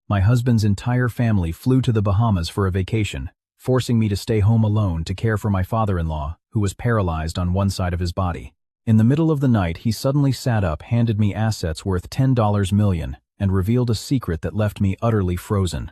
My husband's entire family flew to the Bahamas for a vacation, forcing me to stay home alone to care for my father-in-law, who was paralyzed on one side of his body. In the middle of the night, he suddenly sat up, handed me assets worth $10 million, and revealed a secret that left me utterly frozen.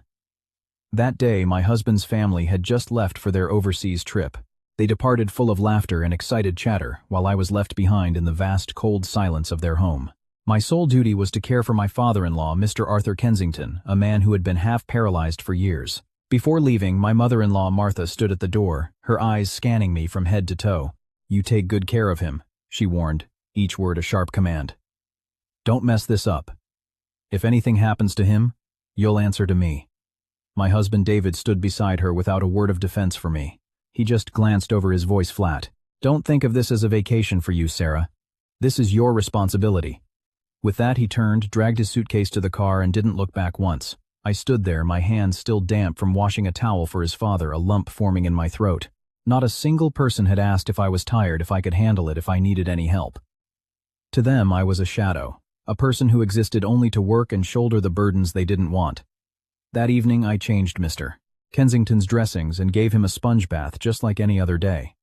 That day, my husband's family had just left for their overseas trip. They departed full of laughter and excited chatter, while I was left behind in the vast, cold silence of their home. My sole duty was to care for my father-in-law, Mr. Arthur Kensington, a man who had been half paralyzed for years. Before leaving, my mother-in-law, Martha, stood at the door, her eyes scanning me from head to toe. "You take good care of him," she warned, each word a sharp command. "Don't mess this up. If anything happens to him, you'll answer to me." My husband David stood beside her without a word of defense for me. He just glanced over, his voice flat. "Don't think of this as a vacation for you, Sarah. This is your responsibility." With that, he turned, dragged his suitcase to the car, and didn't look back once. I stood there, my hands still damp from washing a towel for his father, a lump forming in my throat. Not a single person had asked if I was tired, if I could handle it, if I needed any help. To them, I was a shadow, a person who existed only to work and shoulder the burdens they didn't want. That evening, I changed Mr. Kensington's dressings and gave him a sponge bath just like any other day.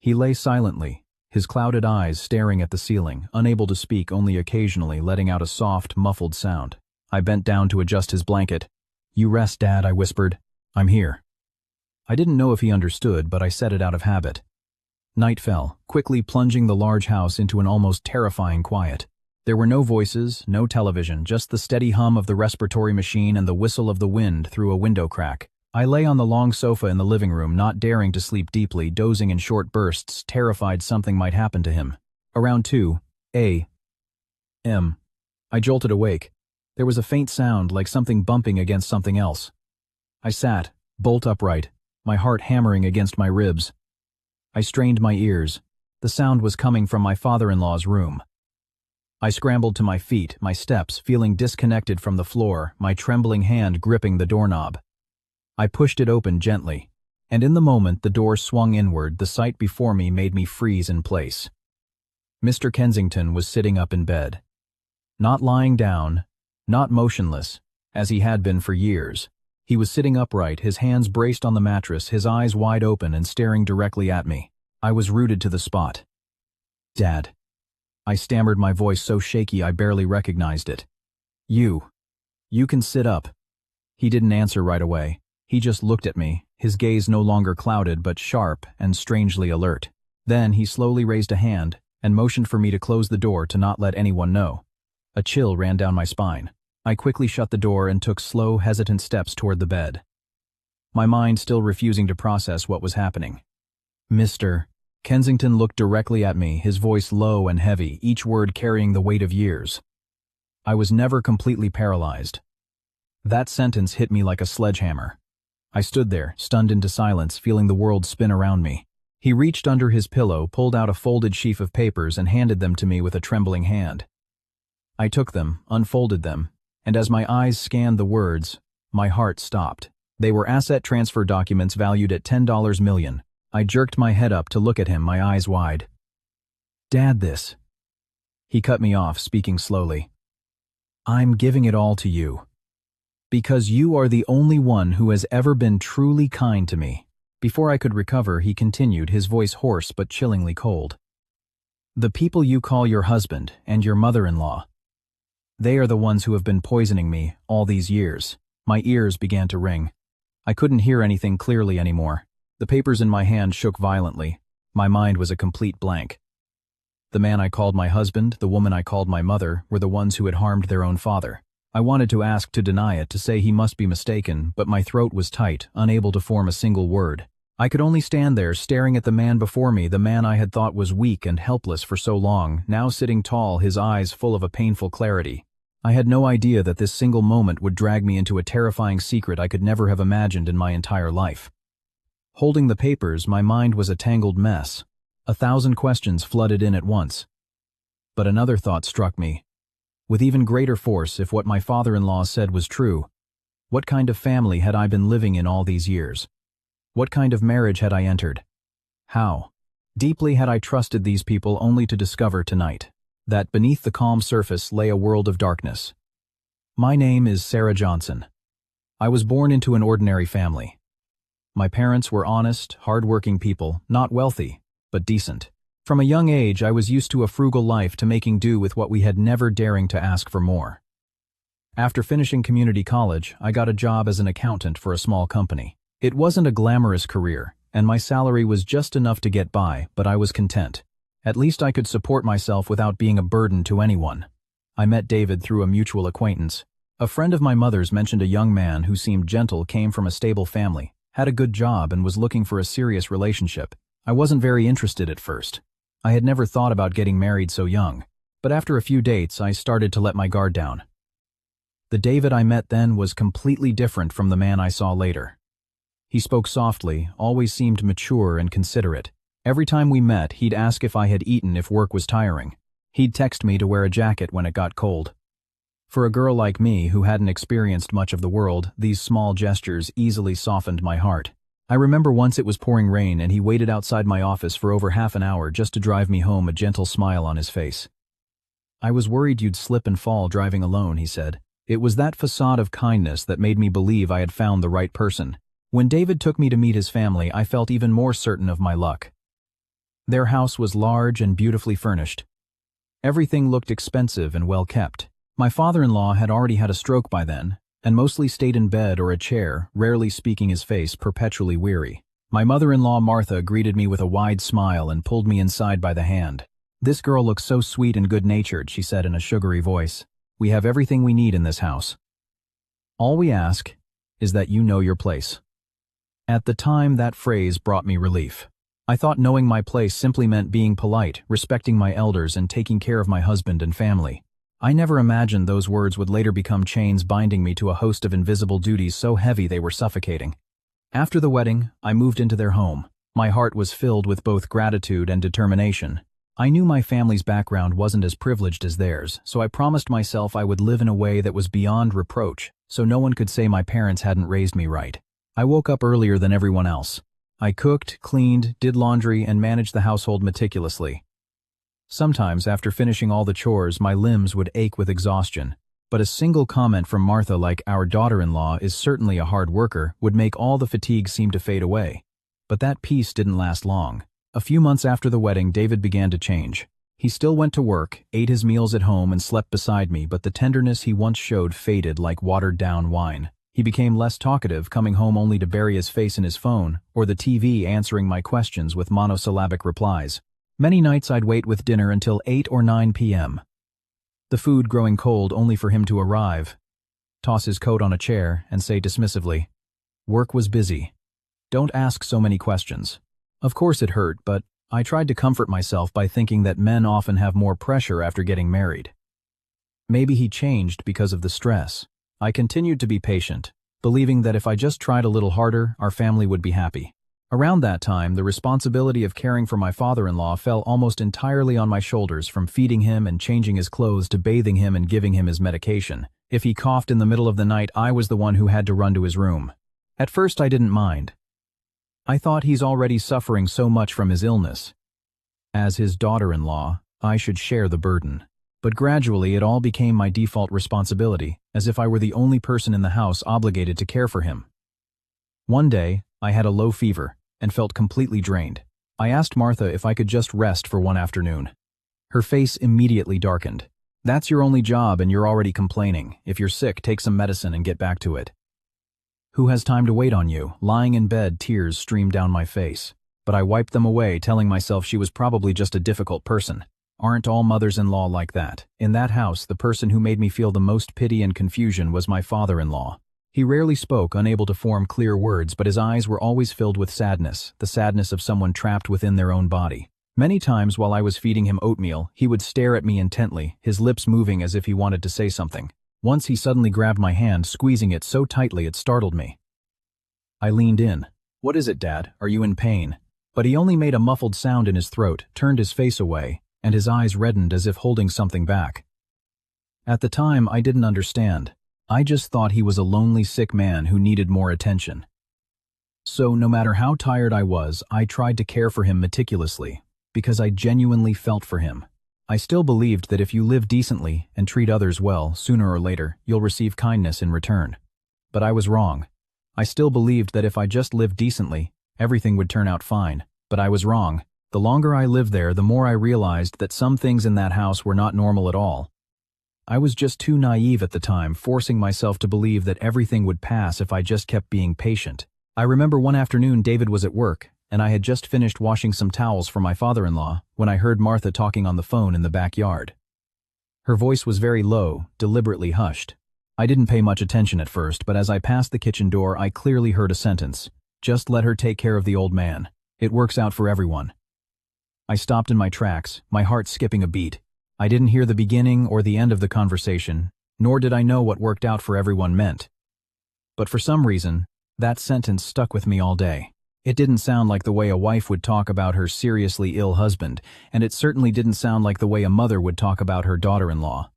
He lay silently, his clouded eyes staring at the ceiling, unable to speak, only occasionally letting out a soft, muffled sound. I bent down to adjust his blanket. "You rest, Dad," I whispered. "I'm here." I didn't know if he understood, but I said it out of habit. Night fell, quickly plunging the large house into an almost terrifying quiet. There were no voices, no television, just the steady hum of the respiratory machine and the whistle of the wind through a window crack. I lay on the long sofa in the living room, not daring to sleep deeply, dozing in short bursts, terrified something might happen to him. Around 2 a.m., I jolted awake. There was a faint sound, like something bumping against something else. I sat, bolt upright, my heart hammering against my ribs. I strained my ears. The sound was coming from my father-in-law's room. I scrambled to my feet, my steps feeling disconnected from the floor, my trembling hand gripping the doorknob. I pushed it open gently, and in the moment the door swung inward, the sight before me made me freeze in place. Mr. Kensington was sitting up in bed. Not lying down, not motionless, as he had been for years. He was sitting upright, his hands braced on the mattress, his eyes wide open and staring directly at me. I was rooted to the spot. "Dad." I stammered, my voice so shaky I barely recognized it. You can sit up." He didn't answer right away. He just looked at me, his gaze no longer clouded but sharp and strangely alert. Then he slowly raised a hand and motioned for me to close the door, to not let anyone know. A chill ran down my spine. I quickly shut the door and took slow, hesitant steps toward the bed, my mind still refusing to process what was happening. "Mr. Kensington looked directly at me, his voice low and heavy, each word carrying the weight of years. I was never completely paralyzed. That sentence hit me like a sledgehammer. I stood there, stunned into silence, feeling the world spin around me. He reached under his pillow, pulled out a folded sheaf of papers, and handed them to me with a trembling hand. I took them, unfolded them, and as my eyes scanned the words, my heart stopped. They were asset transfer documents valued at $10 million. I jerked my head up to look at him, my eyes wide. "Dad, this..." He cut me off, speaking slowly. "I'm giving it all to you. Because you are the only one who has ever been truly kind to me." Before I could recover, he continued, his voice hoarse but chillingly cold. "The people you call your husband and your mother-in-law, they are the ones who have been poisoning me all these years." My ears began to ring. I couldn't hear anything clearly anymore. The papers in my hand shook violently. My mind was a complete blank. The man I called my husband, the woman I called my mother, were the ones who had harmed their own father. I wanted to ask, to deny it, to say he must be mistaken, but my throat was tight, unable to form a single word. I could only stand there, staring at the man before me, the man I had thought was weak and helpless for so long, now sitting tall, his eyes full of a painful clarity. I had no idea that this single moment would drag me into a terrifying secret I could never have imagined in my entire life. Holding the papers, my mind was a tangled mess. 1,000 questions flooded in at once. But another thought struck me. With even greater force, if what my father-in-law said was true, what kind of family had I been living in all these years? What kind of marriage had I entered? How deeply had I trusted these people, only to discover tonight that beneath the calm surface lay a world of darkness? My name is Sarah Johnson. I was born into an ordinary family. My parents were honest, hard-working people, not wealthy, but decent. From a young age, I was used to a frugal life to making do with what we had, never daring to ask for more. After finishing community college, I got a job as an accountant for a small company. It wasn't a glamorous career, and my salary was just enough to get by, but I was content. At least I could support myself without being a burden to anyone. I met David through a mutual acquaintance. A friend of my mother's mentioned a young man who seemed gentle, came from a stable family, had a good job, and was looking for a serious relationship. I wasn't very interested at first. I had never thought about getting married so young, but after a few dates, I started to let my guard down. The David I met then was completely different from the man I saw later. He spoke softly, always seemed mature and considerate. Every time we met, he'd ask if I had eaten if work was tiring. He'd text me to wear a jacket when it got cold. For a girl like me who hadn't experienced much of the world, these small gestures easily softened my heart. I remember once it was pouring rain and he waited outside my office for over half an hour just to drive me home, a gentle smile on his face. "I was worried you'd slip and fall driving alone," he said. It was that facade of kindness that made me believe I had found the right person. When David took me to meet his family, I felt even more certain of my luck. Their house was large and beautifully furnished. Everything looked expensive and well kept. My father-in-law had already had a stroke by then, and mostly stayed in bed or a chair, rarely speaking, his face perpetually weary. My mother-in-law, Martha, greeted me with a wide smile and pulled me inside by the hand. "This girl looks so sweet and good-natured," she said in a sugary voice. "We have everything we need in this house. All we ask is that you know your place." At the time, that phrase brought me relief. I thought knowing my place simply meant being polite, respecting my elders, and taking care of my husband and family. I never imagined those words would later become chains binding me to a host of invisible duties so heavy they were suffocating. After the wedding, I moved into their home. My heart was filled with both gratitude and determination. I knew my family's background wasn't as privileged as theirs, so I promised myself I would live in a way that was beyond reproach, so no one could say my parents hadn't raised me right. I woke up earlier than everyone else. I cooked, cleaned, did laundry, and managed the household meticulously. Sometimes, after finishing all the chores, my limbs would ache with exhaustion, but a single comment from Martha like, "Our daughter-in-law is certainly a hard worker," would make all the fatigue seem to fade away. But that peace didn't last long. A few months after the wedding, David began to change. He still went to work, ate his meals at home, and slept beside me, but the tenderness he once showed faded like watered-down wine. He became less talkative, coming home only to bury his face in his phone, or the TV, answering my questions with monosyllabic replies. Many nights I'd wait with dinner until 8 or 9 p.m. The food growing cold only for him to arrive, toss his coat on a chair, and say dismissively, "Work was busy. Don't ask so many questions." Of course it hurt, but I tried to comfort myself by thinking that men often have more pressure after getting married. Maybe he changed because of the stress. I continued to be patient, believing that if I just tried a little harder, our family would be happy. Around that time, the responsibility of caring for my father-in-law fell almost entirely on my shoulders, from feeding him and changing his clothes to bathing him and giving him his medication. If he coughed in the middle of the night, I was the one who had to run to his room. At first, I didn't mind. I thought he's already suffering so much from his illness. As his daughter-in-law, I should share the burden. But gradually, it all became my default responsibility, as if I were the only person in the house obligated to care for him. One day, I had a low fever and felt completely drained. I asked Martha if I could just rest for one afternoon. Her face immediately darkened. "That's your only job and you're already complaining. If you're sick, take some medicine and get back to it." "Who has time to wait on you?" Lying in bed, tears streamed down my face. But I wiped them away, telling myself she was probably just a difficult person. Aren't all mothers-in-law like that? In that house, the person who made me feel the most pity and confusion was my father-in-law. He rarely spoke, unable to form clear words, but his eyes were always filled with sadness, the sadness of someone trapped within their own body. Many times while I was feeding him oatmeal, he would stare at me intently, his lips moving as if he wanted to say something. Once he suddenly grabbed my hand, squeezing it so tightly it startled me. I leaned in. "What is it, Dad? Are you in pain?" But he only made a muffled sound in his throat, turned his face away, and his eyes reddened as if holding something back. At the time, I didn't understand. I just thought he was a lonely, sick man who needed more attention. So no matter how tired I was, I tried to care for him meticulously, because I genuinely felt for him. I still believed that if you live decently and treat others well, sooner or later, you'll receive kindness in return. But I was wrong. I still believed that if I just lived decently, everything would turn out fine. But I was wrong. The longer I lived there, the more I realized that some things in that house were not normal at all. I was just too naive at the time, forcing myself to believe that everything would pass if I just kept being patient. I remember one afternoon David was at work, and I had just finished washing some towels for my father-in-law when I heard Martha talking on the phone in the backyard. Her voice was very low, deliberately hushed. I didn't pay much attention at first, but as I passed the kitchen door, I clearly heard a sentence. Just let her take care of the old man. It works out for everyone. I stopped in my tracks, my heart skipping a beat. I didn't hear the beginning or the end of the conversation, nor did I know what worked out for everyone meant. But for some reason, that sentence stuck with me all day. It didn't sound like the way a wife would talk about her seriously ill husband, and it certainly didn't sound like the way a mother would talk about her daughter-in-law.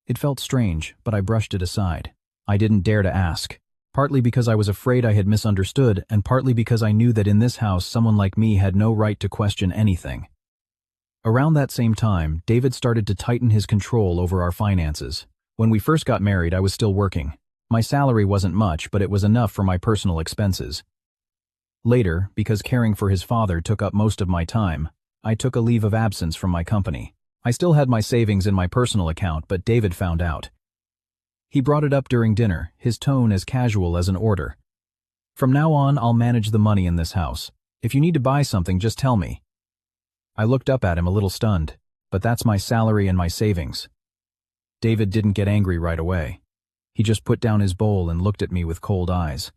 It felt strange, but I brushed it aside. I didn't dare to ask, partly because I was afraid I had misunderstood, and partly because I knew that in this house someone like me had no right to question anything. Around that same time, David started to tighten his control over our finances. When we first got married, I was still working. My salary wasn't much, but it was enough for my personal expenses. Later, because caring for his father took up most of my time, I took a leave of absence from my company. I still had my savings in my personal account, but David found out. He brought it up during dinner, his tone as casual as an order. From now on, I'll manage the money in this house. If you need to buy something, just tell me. I looked up at him a little stunned, but that's my salary and my savings. David didn't get angry right away. He just put down his bowl and looked at me with cold eyes.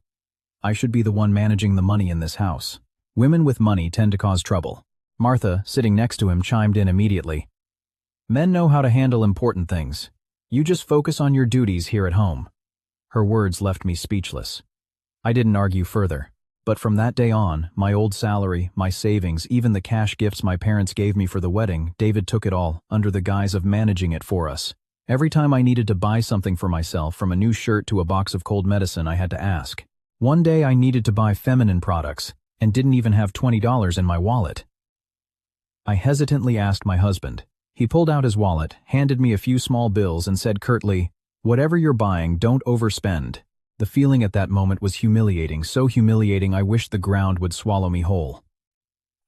I should be the one managing the money in this house. Women with money tend to cause trouble. Martha, sitting next to him, chimed in immediately. Men know how to handle important things. You just focus on your duties here at home. Her words left me speechless. I didn't argue further. But from that day on, my old salary, my savings, even the cash gifts my parents gave me for the wedding, David took it all, under the guise of managing it for us. Every time I needed to buy something for myself, from a new shirt to a box of cold medicine, I had to ask. One day I needed to buy feminine products, and didn't even have $20 in my wallet. I hesitantly asked my husband. He pulled out his wallet, handed me a few small bills, and said curtly, "Whatever you're buying, don't overspend." The feeling at that moment was humiliating, so humiliating I wished the ground would swallow me whole.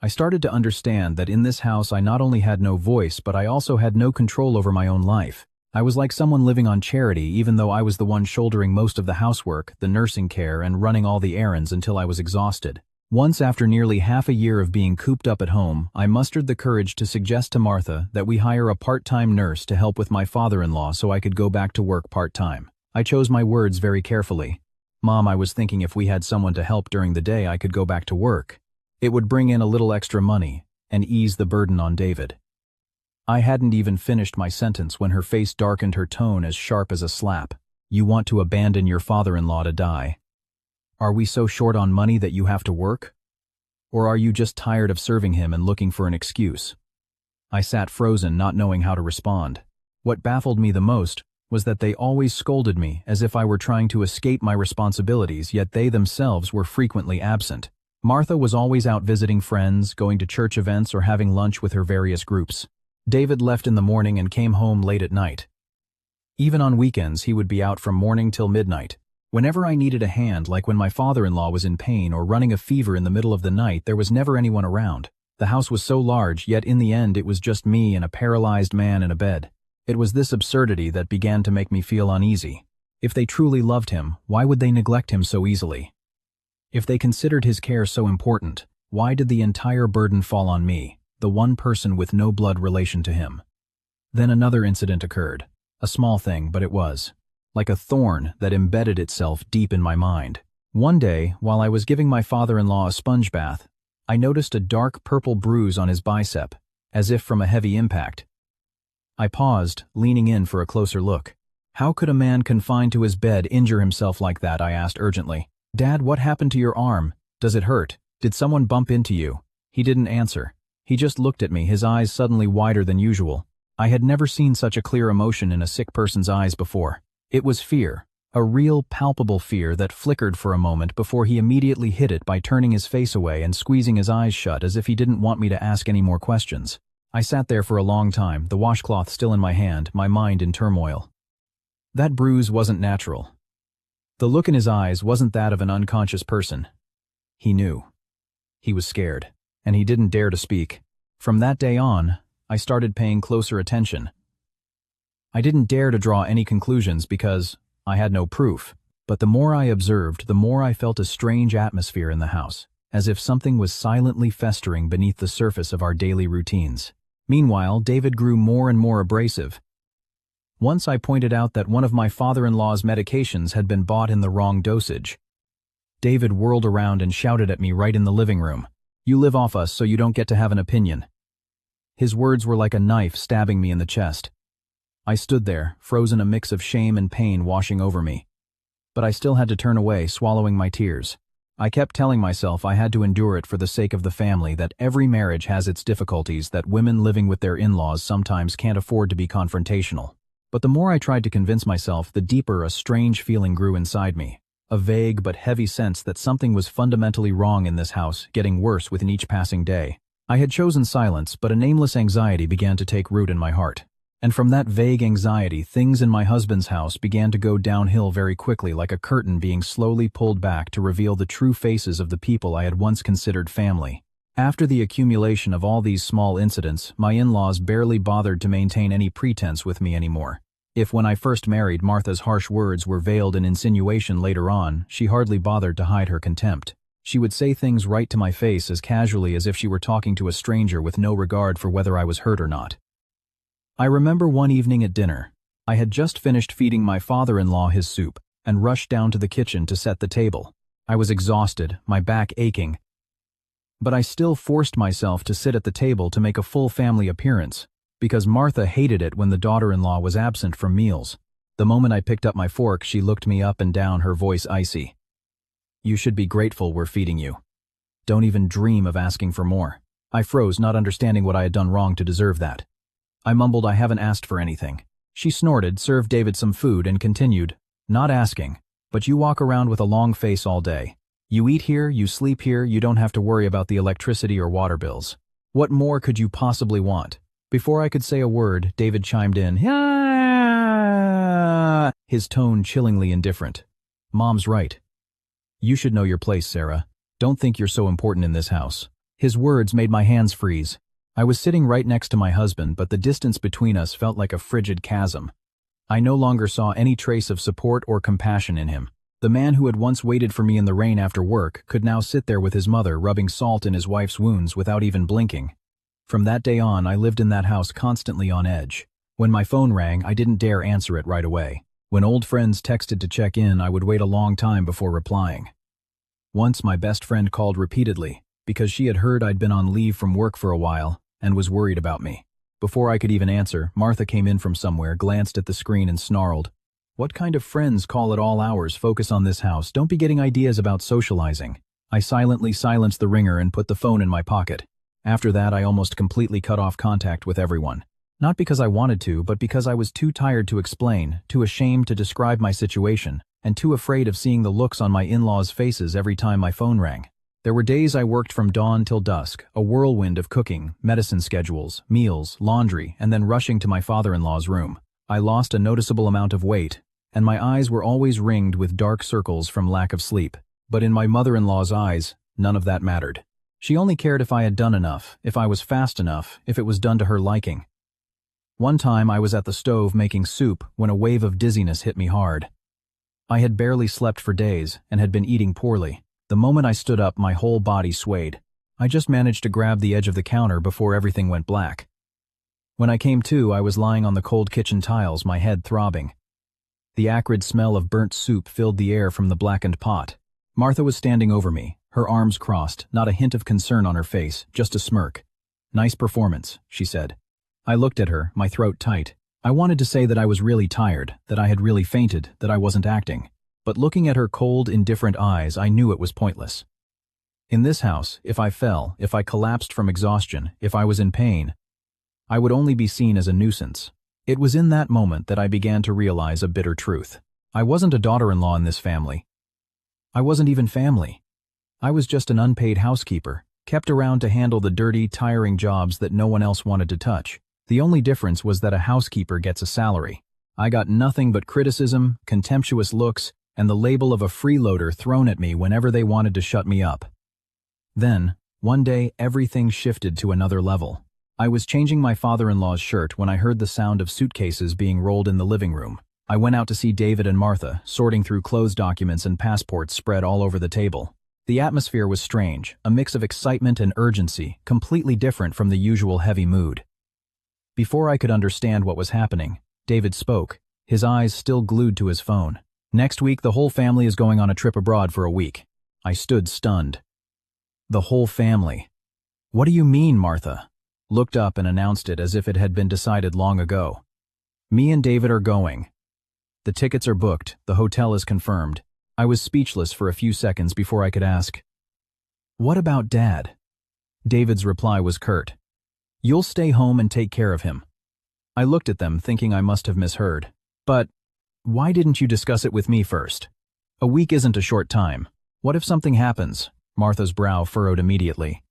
I started to understand that in this house I not only had no voice, but I also had no control over my own life. I was like someone living on charity, even though I was the one shouldering most of the housework, the nursing care, and running all the errands until I was exhausted. Once, after nearly half a year of being cooped up at home, I mustered the courage to suggest to Martha that we hire a part-time nurse to help with my father-in-law so I could go back to work part-time. I chose my words very carefully. Mom, I was thinking if we had someone to help during the day, I could go back to work. It would bring in a little extra money and ease the burden on David. I hadn't even finished my sentence when her face darkened, her tone as sharp as a slap. You want to abandon your father-in-law to die? Are we so short on money that you have to work? Or are you just tired of serving him and looking for an excuse? I sat frozen, not knowing how to respond. What baffled me the most was that they always scolded me as if I were trying to escape my responsibilities, yet they themselves were frequently absent. Martha was always out visiting friends, going to church events, or having lunch with her various groups. David left in the morning and came home late at night. Even on weekends, he would be out from morning till midnight. Whenever I needed a hand, like when my father-in-law was in pain or running a fever in the middle of the night, there was never anyone around. The house was so large, yet in the end it was just me and a paralyzed man in a bed. It was this absurdity that began to make me feel uneasy. If they truly loved him, why would they neglect him so easily? If they considered his care so important, why did the entire burden fall on me, the one person with no blood relation to him? Then another incident occurred. A small thing, but it was like a thorn that embedded itself deep in my mind. One day, while I was giving my father-in-law a sponge bath, I noticed a dark purple bruise on his bicep, as if from a heavy impact. I paused, leaning in for a closer look. How could a man confined to his bed injure himself like that? I asked urgently. Dad, what happened to your arm? Does it hurt? Did someone bump into you? He didn't answer. He just looked at me, his eyes suddenly wider than usual. I had never seen such a clear emotion in a sick person's eyes before. It was fear, a real, palpable fear that flickered for a moment before he immediately hid it by turning his face away and squeezing his eyes shut as if he didn't want me to ask any more questions. I sat there for a long time, the washcloth still in my hand, my mind in turmoil. That bruise wasn't natural. The look in his eyes wasn't that of an unconscious person. He knew. He was scared, and he didn't dare to speak. From that day on, I started paying closer attention. I didn't dare to draw any conclusions because I had no proof, but the more I observed, the more I felt a strange atmosphere in the house, as if something was silently festering beneath the surface of our daily routines. Meanwhile, David grew more and more abrasive. Once I pointed out that one of my father-in-law's medications had been bought in the wrong dosage. David whirled around and shouted at me right in the living room. "You live off us, so you don't get to have an opinion." His words were like a knife stabbing me in the chest. I stood there, frozen, a mix of shame and pain washing over me. But I still had to turn away, swallowing my tears. I kept telling myself I had to endure it for the sake of the family, that every marriage has its difficulties, that women living with their in-laws sometimes can't afford to be confrontational. But the more I tried to convince myself, the deeper a strange feeling grew inside me. A vague but heavy sense that something was fundamentally wrong in this house, getting worse with each passing day. I had chosen silence, but a nameless anxiety began to take root in my heart. And from that vague anxiety, things in my husband's house began to go downhill very quickly, like a curtain being slowly pulled back to reveal the true faces of the people I had once considered family. After the accumulation of all these small incidents, my in-laws barely bothered to maintain any pretense with me anymore. If when I first married, Martha's harsh words were veiled in insinuation, later on, she hardly bothered to hide her contempt. She would say things right to my face as casually as if she were talking to a stranger, with no regard for whether I was hurt or not. I remember one evening at dinner. I had just finished feeding my father-in-law his soup and rushed down to the kitchen to set the table. I was exhausted, my back aching, but I still forced myself to sit at the table to make a full family appearance, because Martha hated it when the daughter-in-law was absent from meals. The moment I picked up my fork, she looked me up and down, her voice icy. "You should be grateful we're feeding you. Don't even dream of asking for more." I froze, not understanding what I had done wrong to deserve that. I mumbled, "I haven't asked for anything." She snorted, served David some food, and continued, "Not asking, but you walk around with a long face all day. You eat here, you sleep here, you don't have to worry about the electricity or water bills. What more could you possibly want?" Before I could say a word, David chimed in, his tone chillingly indifferent. "Mom's right. You should know your place, Sarah. Don't think you're so important in this house." His words made my hands freeze. I was sitting right next to my husband, but the distance between us felt like a frigid chasm. I no longer saw any trace of support or compassion in him. The man who had once waited for me in the rain after work could now sit there with his mother, rubbing salt in his wife's wounds without even blinking. From that day on, I lived in that house constantly on edge. When my phone rang, I didn't dare answer it right away. When old friends texted to check in, I would wait a long time before replying. Once my best friend called repeatedly, because she had heard I'd been on leave from work for a while and was worried about me. Before I could even answer, Martha came in from somewhere, glanced at the screen and snarled, "What kind of friends call at all hours? Focus on this house. Don't be getting ideas about socializing." I silently silenced the ringer and put the phone in my pocket. After that, I almost completely cut off contact with everyone. Not because I wanted to, but because I was too tired to explain, too ashamed to describe my situation, and too afraid of seeing the looks on my in-laws' faces every time my phone rang. There were days I worked from dawn till dusk, a whirlwind of cooking, medicine schedules, meals, laundry, and then rushing to my father-in-law's room. I lost a noticeable amount of weight, and my eyes were always ringed with dark circles from lack of sleep. But in my mother-in-law's eyes, none of that mattered. She only cared if I had done enough, if I was fast enough, if it was done to her liking. One time I was at the stove making soup when a wave of dizziness hit me hard. I had barely slept for days and had been eating poorly. The moment I stood up, my whole body swayed. I just managed to grab the edge of the counter before everything went black. When I came to, I was lying on the cold kitchen tiles, my head throbbing. The acrid smell of burnt soup filled the air from the blackened pot. Martha was standing over me, her arms crossed, not a hint of concern on her face, just a smirk. "Nice performance," she said. I looked at her, my throat tight. I wanted to say that I was really tired, that I had really fainted, that I wasn't acting. But looking at her cold, indifferent eyes, I knew it was pointless. In this house, if I fell, if I collapsed from exhaustion, if I was in pain, I would only be seen as a nuisance. It was in that moment that I began to realize a bitter truth. I wasn't a daughter-in-law in this family. I wasn't even family. I was just an unpaid housekeeper, kept around to handle the dirty, tiring jobs that no one else wanted to touch. The only difference was that a housekeeper gets a salary. I got nothing but criticism, contemptuous looks, and the label of a freeloader thrown at me whenever they wanted to shut me up. Then, one day, everything shifted to another level. I was changing my father-in-law's shirt when I heard the sound of suitcases being rolled in the living room. I went out to see David and Martha, sorting through clothes documents and passports spread all over the table. The atmosphere was strange, a mix of excitement and urgency, completely different from the usual heavy mood. Before I could understand what was happening, David spoke, his eyes still glued to his phone. "Next week, the whole family is going on a trip abroad for a week." I stood stunned. "The whole family? What do you mean?" Martha looked up and announced it as if it had been decided long ago. "Me and David are going. The tickets are booked, the hotel is confirmed." I was speechless for a few seconds before I could ask, "What about Dad?" David's reply was curt. "You'll stay home and take care of him." I looked at them, thinking I must have misheard. "But why didn't you discuss it with me first? A week isn't a short time. What if something happens?" Martha's brow furrowed immediately.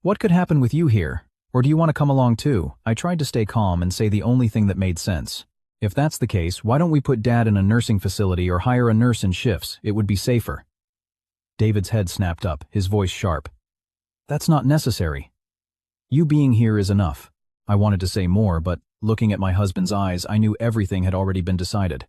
"What could happen with you here? Or do you want to come along too?" I tried to stay calm and say the only thing that made sense. "If that's the case, why don't we put Dad in a nursing facility or hire a nurse in shifts? It would be safer." David's head snapped up, his voice sharp. "That's not necessary. You being here is enough." I wanted to say more, but looking at my husband's eyes, I knew everything had already been decided.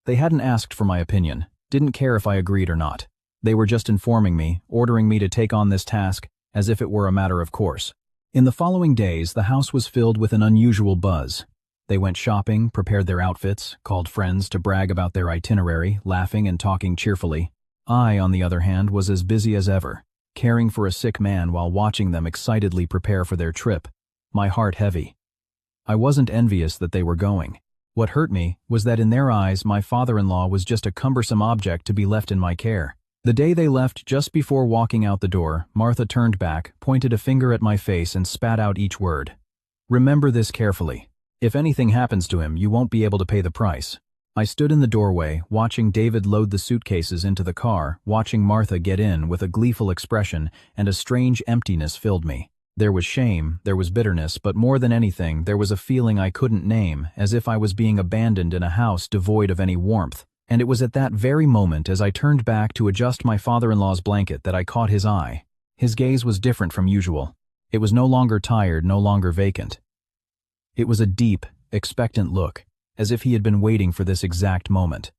They hadn't asked for my opinion, didn't care if I agreed or not. They were just informing me, ordering me to take on this task as if it were a matter of course. In the following days, the house was filled with an unusual buzz. They went shopping, prepared their outfits, called friends to brag about their itinerary, laughing and talking cheerfully. I, on the other hand, was as busy as ever, caring for a sick man while watching them excitedly prepare for their trip, my heart heavy. I wasn't envious that they were going. What hurt me was that in their eyes, my father-in-law was just a cumbersome object to be left in my care. The day they left, just before walking out the door, Martha turned back, pointed a finger at my face and spat out each word. "Remember this carefully. If anything happens to him, you won't be able to pay the price." I stood in the doorway, watching David load the suitcases into the car, watching Martha get in with a gleeful expression, and a strange emptiness filled me. There was shame, there was bitterness, but more than anything, there was a feeling I couldn't name, as if I was being abandoned in a house devoid of any warmth. And it was at that very moment, as I turned back to adjust my father-in-law's blanket, that I caught his eye. His gaze was different from usual. It was no longer tired, no longer vacant. It was a deep, expectant look, as if he had been waiting for this exact moment.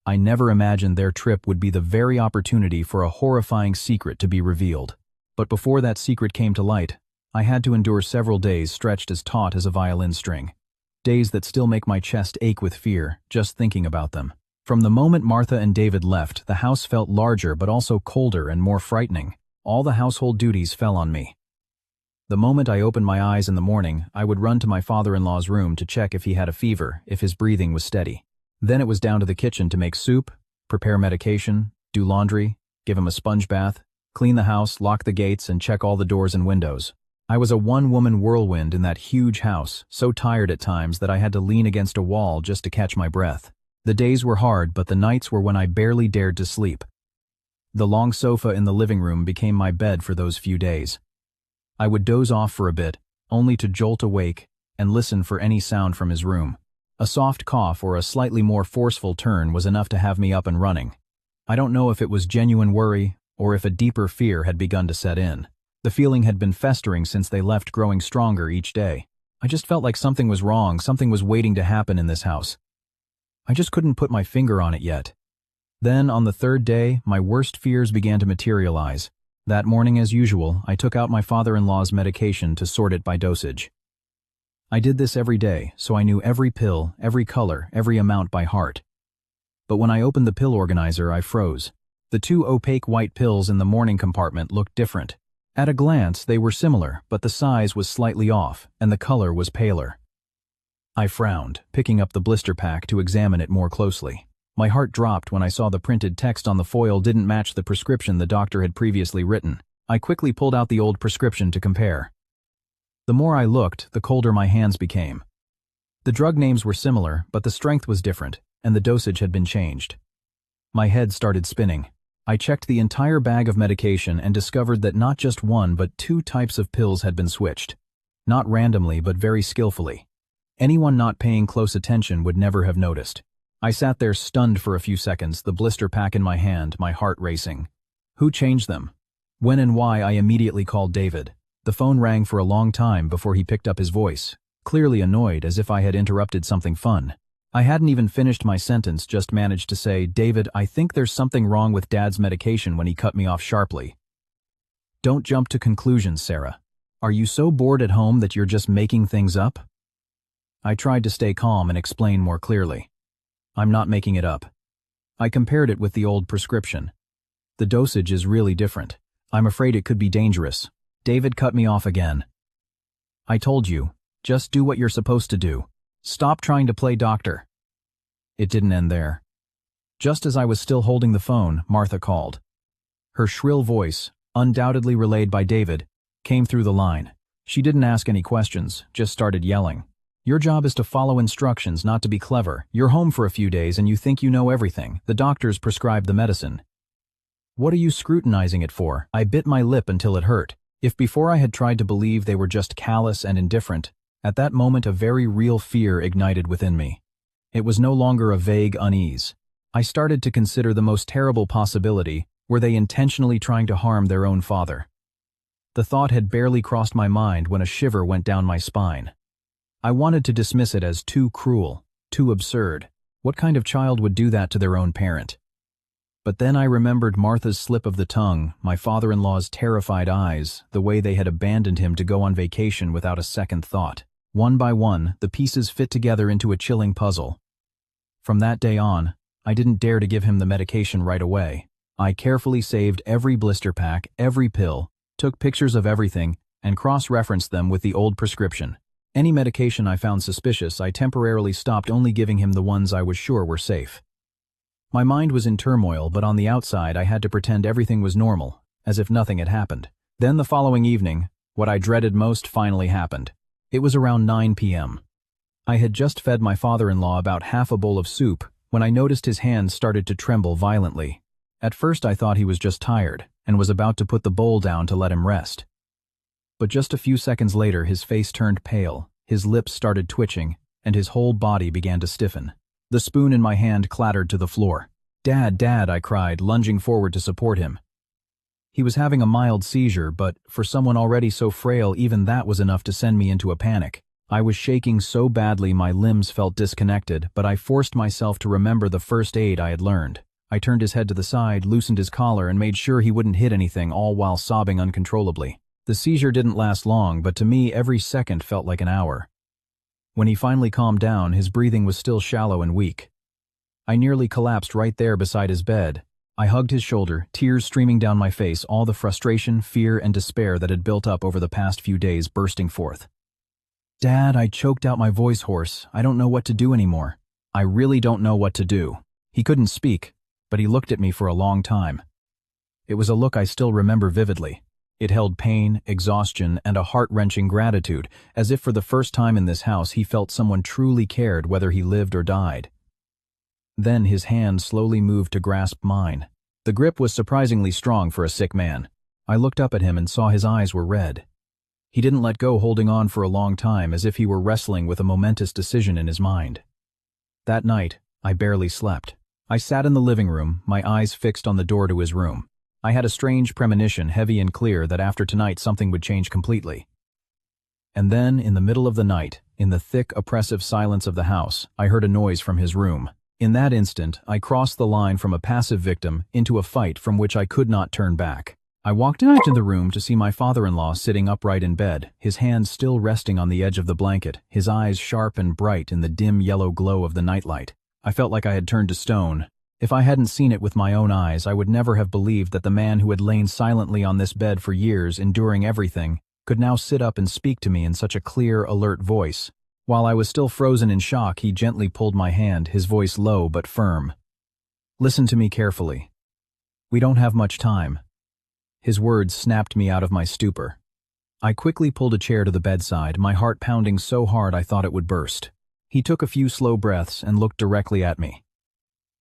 I never imagined their trip would be the very opportunity for a horrifying secret to be revealed. But before that secret came to light, I had to endure several days stretched as taut as a violin string. Days that still make my chest ache with fear, just thinking about them. From the moment Martha and David left, the house felt larger but also colder and more frightening. All the household duties fell on me. The moment I opened my eyes in the morning, I would run to my father-in-law's room to check if he had a fever, if his breathing was steady. Then it was down to the kitchen to make soup, prepare medication, do laundry, give him a sponge bath, clean the house, lock the gates, and check all the doors and windows. I was a one-woman whirlwind in that huge house, so tired at times that I had to lean against a wall just to catch my breath. The days were hard, but the nights were when I barely dared to sleep. The long sofa in the living room became my bed for those few days. I would doze off for a bit, only to jolt awake and listen for any sound from his room. A soft cough or a slightly more forceful turn was enough to have me up and running. I don't know if it was genuine worry or if a deeper fear had begun to set in. The feeling had been festering since they left, growing stronger each day. I just felt like something was wrong, something was waiting to happen in this house. I just couldn't put my finger on it yet. Then, on the third day, my worst fears began to materialize. That morning, as usual, I took out my father-in-law's medication to sort it by dosage. I did this every day, so I knew every pill, every color, every amount by heart. But when I opened the pill organizer, I froze. The two opaque white pills in the morning compartment looked different. At a glance, they were similar, but the size was slightly off, and the color was paler. I frowned, picking up the blister pack to examine it more closely. My heart dropped when I saw the printed text on the foil didn't match the prescription the doctor had previously written. I quickly pulled out the old prescription to compare. The more I looked, the colder my hands became. The drug names were similar, but the strength was different, and the dosage had been changed. My head started spinning. I checked the entire bag of medication and discovered that not just one but two types of pills had been switched. Not randomly, but very skillfully. Anyone not paying close attention would never have noticed. I sat there stunned for a few seconds, the blister pack in my hand, my heart racing. Who changed them? When and why? I immediately called David. The phone rang for a long time before he picked up his voice, clearly annoyed, as if I had interrupted something fun. I hadn't even finished my sentence, just managed to say, "David, I think there's something wrong with Dad's medication," when he cut me off sharply. "Don't jump to conclusions, Sarah. Are you so bored at home that you're just making things up?" I tried to stay calm and explain more clearly. "I'm not making it up. I compared it with the old prescription. The dosage is really different. I'm afraid it could be dangerous." David cut me off again. "I told you, just do what you're supposed to do. Stop trying to play doctor." It didn't end there. Just as I was still holding the phone, Martha called. Her shrill voice, undoubtedly relayed by David, came through the line. She didn't ask any questions, just started yelling. "Your job is to follow instructions, not to be clever. You're home for a few days and you think you know everything. The doctors prescribed the medicine. What are you scrutinizing it for?" I bit my lip until it hurt. If before I had tried to believe they were just callous and indifferent, at that moment a very real fear ignited within me. It was no longer a vague unease. I started to consider the most terrible possibility: were they intentionally trying to harm their own father? The thought had barely crossed my mind when a shiver went down my spine. I wanted to dismiss it as too cruel, too absurd. What kind of child would do that to their own parent? But then I remembered Martha's slip of the tongue, my father-in-law's terrified eyes, the way they had abandoned him to go on vacation without a second thought. One by one, the pieces fit together into a chilling puzzle. From that day on, I didn't dare to give him the medication right away. I carefully saved every blister pack, every pill, took pictures of everything, and cross-referenced them with the old prescription. Any medication I found suspicious, I temporarily stopped, only giving him the ones I was sure were safe. My mind was in turmoil, but on the outside I had to pretend everything was normal, as if nothing had happened. Then the following evening, what I dreaded most finally happened. It was around 9 p.m. I had just fed my father-in-law about half a bowl of soup when I noticed his hands started to tremble violently. At first I thought he was just tired, and was about to put the bowl down to let him rest. But just a few seconds later his face turned pale, his lips started twitching, and his whole body began to stiffen. The spoon in my hand clattered to the floor. "Dad, Dad," I cried, lunging forward to support him. He was having a mild seizure, but for someone already so frail, even that was enough to send me into a panic. I was shaking so badly my limbs felt disconnected, but I forced myself to remember the first aid I had learned. I turned his head to the side, loosened his collar, and made sure he wouldn't hit anything, all while sobbing uncontrollably. The seizure didn't last long, but to me every second felt like an hour. When he finally calmed down, his breathing was still shallow and weak. I nearly collapsed right there beside his bed. I hugged his shoulder, tears streaming down my face, all the frustration, fear, and despair that had built up over the past few days bursting forth. "Dad," I choked out, my voice hoarse. "I don't know what to do anymore. I really don't know what to do." He couldn't speak, but he looked at me for a long time. It was a look I still remember vividly. It held pain, exhaustion, and a heart-wrenching gratitude, as if for the first time in this house he felt someone truly cared whether he lived or died. Then his hand slowly moved to grasp mine. The grip was surprisingly strong for a sick man. I looked up at him and saw his eyes were red. He didn't let go, holding on for a long time, as if he were wrestling with a momentous decision in his mind. That night, I barely slept. I sat in the living room, my eyes fixed on the door to his room. I had a strange premonition, heavy and clear, that after tonight something would change completely. And then, in the middle of the night, in the thick, oppressive silence of the house, I heard a noise from his room. In that instant, I crossed the line from a passive victim into a fight from which I could not turn back. I walked into the room to see my father-in-law sitting upright in bed, his hands still resting on the edge of the blanket, his eyes sharp and bright in the dim yellow glow of the nightlight. I felt like I had turned to stone. If I hadn't seen it with my own eyes, I would never have believed that the man who had lain silently on this bed for years, enduring everything, could now sit up and speak to me in such a clear, alert voice. While I was still frozen in shock, he gently pulled my hand, his voice low but firm. "Listen to me carefully. We don't have much time." His words snapped me out of my stupor. I quickly pulled a chair to the bedside, my heart pounding so hard I thought it would burst. He took a few slow breaths and looked directly at me.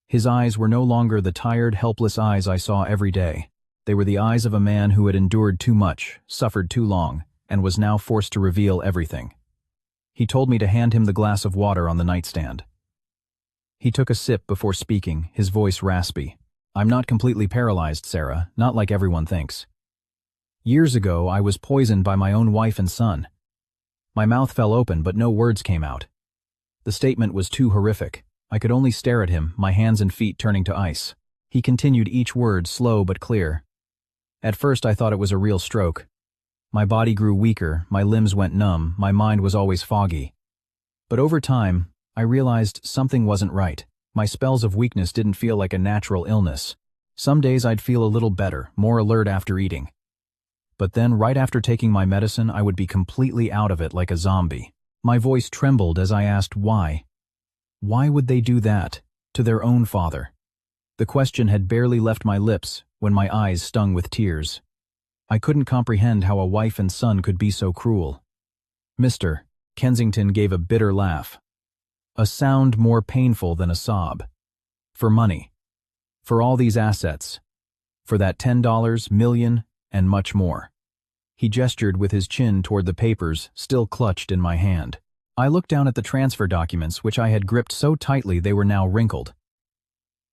His eyes were no longer the tired, helpless eyes I saw every day. They were the eyes of a man who had endured too much, suffered too long, and was now forced to reveal everything. He told me to hand him the glass of water on the nightstand. He took a sip before speaking, his voice raspy. "I'm not completely paralyzed, Sarah, not like everyone thinks. Years ago, I was poisoned by my own wife and son." My mouth fell open, but no words came out. The statement was too horrific. I could only stare at him, my hands and feet turning to ice. He continued each word, slow but clear. At first I thought it was a real stroke. My body grew weaker, my limbs went numb, my mind was always foggy. But over time, I realized something wasn't right. My spells of weakness didn't feel like a natural illness. Some days I'd feel a little better, more alert after eating. But then, right after taking my medicine, I would be completely out of it like a zombie. My voice trembled as I asked why. Why would they do that to their own father? The question had barely left my lips when my eyes stung with tears. I couldn't comprehend how a wife and son could be so cruel. Mr. Kensington gave a bitter laugh. A sound more painful than a sob. For money. For all these assets. For that $10 million and much more. He gestured with his chin toward the papers still clutched in my hand. I looked down at the transfer documents which I had gripped so tightly they were now wrinkled.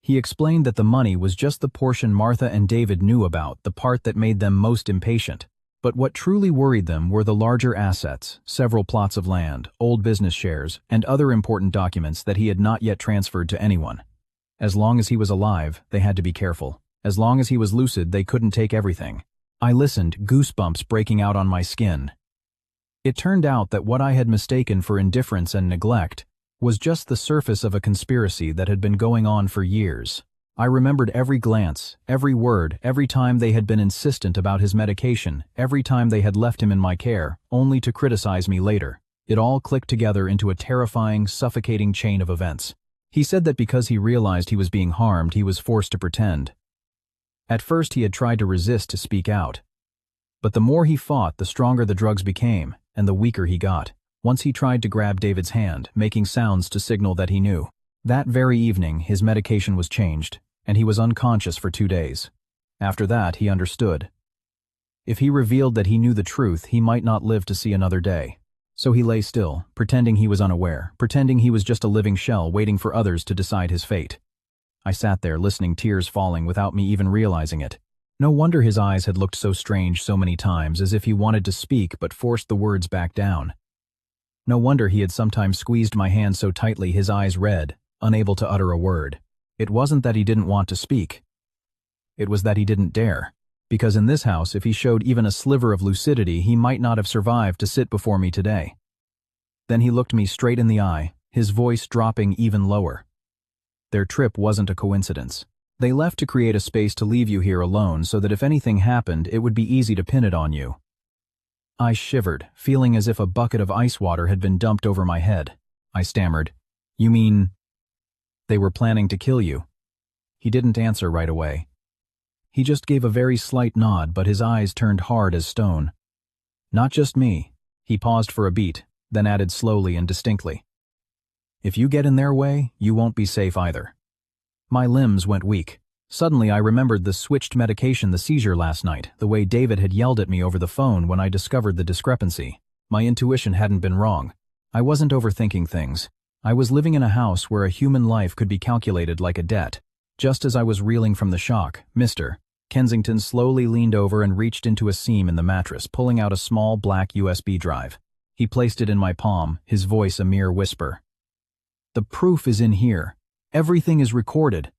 He explained that the money was just the portion Martha and David knew about, the part that made them most impatient. But what truly worried them were the larger assets, several plots of land, old business shares, and other important documents that he had not yet transferred to anyone. As long as he was alive, they had to be careful. As long as he was lucid, they couldn't take everything. I listened, goosebumps breaking out on my skin. It turned out that what I had mistaken for indifference and neglect was just the surface of a conspiracy that had been going on for years. I remembered every glance, every word, every time they had been insistent about his medication, every time they had left him in my care, only to criticize me later. It all clicked together into a terrifying, suffocating chain of events. He said that because he realized he was being harmed, he was forced to pretend. At first he had tried to resist to speak out. But the more he fought, the stronger the drugs became, and the weaker he got. Once he tried to grab David's hand, making sounds to signal that he knew. That very evening, his medication was changed, and he was unconscious for 2 days. After that, he understood. If he revealed that he knew the truth, he might not live to see another day. So he lay still, pretending he was unaware, pretending he was just a living shell waiting for others to decide his fate. I sat there listening, tears falling without me even realizing it. No wonder his eyes had looked so strange so many times, as if he wanted to speak but forced the words back down. No wonder he had sometimes squeezed my hand so tightly his eyes red, unable to utter a word. It wasn't that he didn't want to speak. It was that he didn't dare. Because in this house, if he showed even a sliver of lucidity, he might not have survived to sit before me today. Then he looked me straight in the eye, his voice dropping even lower. Their trip wasn't a coincidence. They left to create a space to leave you here alone so that if anything happened, it would be easy to pin it on you. I shivered, feeling as if a bucket of ice water had been dumped over my head. I stammered, "You mean they were planning to kill you?" He didn't answer right away. He just gave a very slight nod, but his eyes turned hard as stone. "Not just me." He paused for a beat, then added slowly and distinctly, "If you get in their way, you won't be safe either." My limbs went weak. Suddenly I remembered the switched medication, the seizure last night, the way David had yelled at me over the phone when I discovered the discrepancy. My intuition hadn't been wrong. I wasn't overthinking things. I was living in a house where a human life could be calculated like a debt. Just as I was reeling from the shock, Mr. Kensington slowly leaned over and reached into a seam in the mattress, pulling out a small black USB drive. He placed it in my palm, his voice a mere whisper. "The proof is in here. Everything is recorded."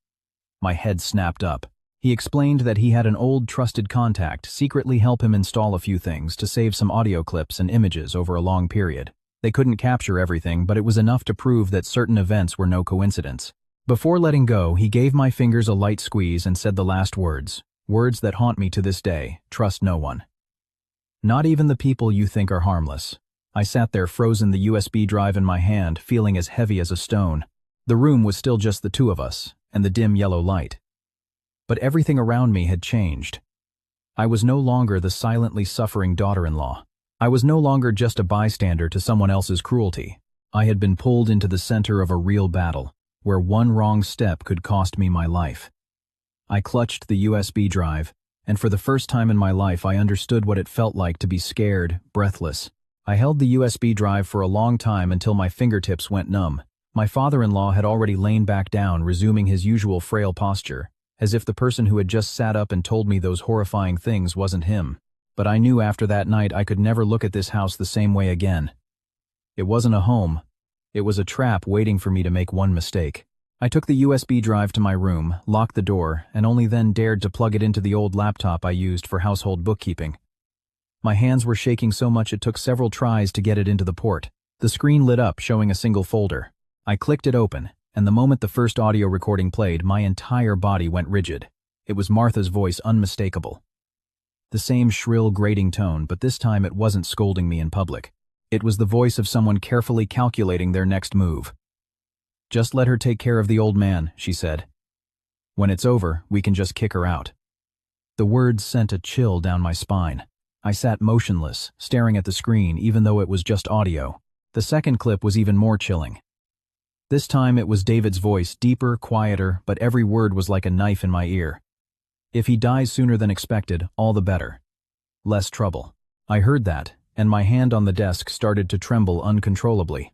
My head snapped up. He explained that he had an old trusted contact secretly help him install a few things to save some audio clips and images over a long period. They couldn't capture everything, but it was enough to prove that certain events were no coincidence. Before letting go, he gave my fingers a light squeeze and said the last words that haunt me to this day: trust no one. Not even the people you think are harmless. I sat there, frozen, the USB drive in my hand, feeling as heavy as a stone. The room was still just the two of us, and the dim yellow light. But everything around me had changed. I was no longer the silently suffering daughter-in-law. I was no longer just a bystander to someone else's cruelty. I had been pulled into the center of a real battle. where one wrong step could cost me my life. I clutched the USB drive, and for the first time in my life I understood what it felt like to be scared, breathless. I held the USB drive for a long time until my fingertips went numb. My father-in-law had already lain back down, resuming his usual frail posture, as if the person who had just sat up and told me those horrifying things wasn't him. But I knew after that night I could never look at this house the same way again. It wasn't a home. It was a trap waiting for me to make one mistake. I took the USB drive to my room, locked the door, and only then dared to plug it into the old laptop I used for household bookkeeping. My hands were shaking so much it took several tries to get it into the port. The screen lit up, showing a single folder. I clicked it open, and the moment the first audio recording played, my entire body went rigid. It was Martha's voice, unmistakable. The same shrill, grating tone, but this time it wasn't scolding me in public. It was the voice of someone carefully calculating their next move. "Just let her take care of the old man," she said. "When it's over, we can just kick her out." The words sent a chill down my spine. I sat motionless, staring at the screen even though it was just audio. The second clip was even more chilling. This time it was David's voice, deeper, quieter, but every word was like a knife in my ear. "If he dies sooner than expected, all the better. Less trouble." I heard that, and my hand on the desk started to tremble uncontrollably.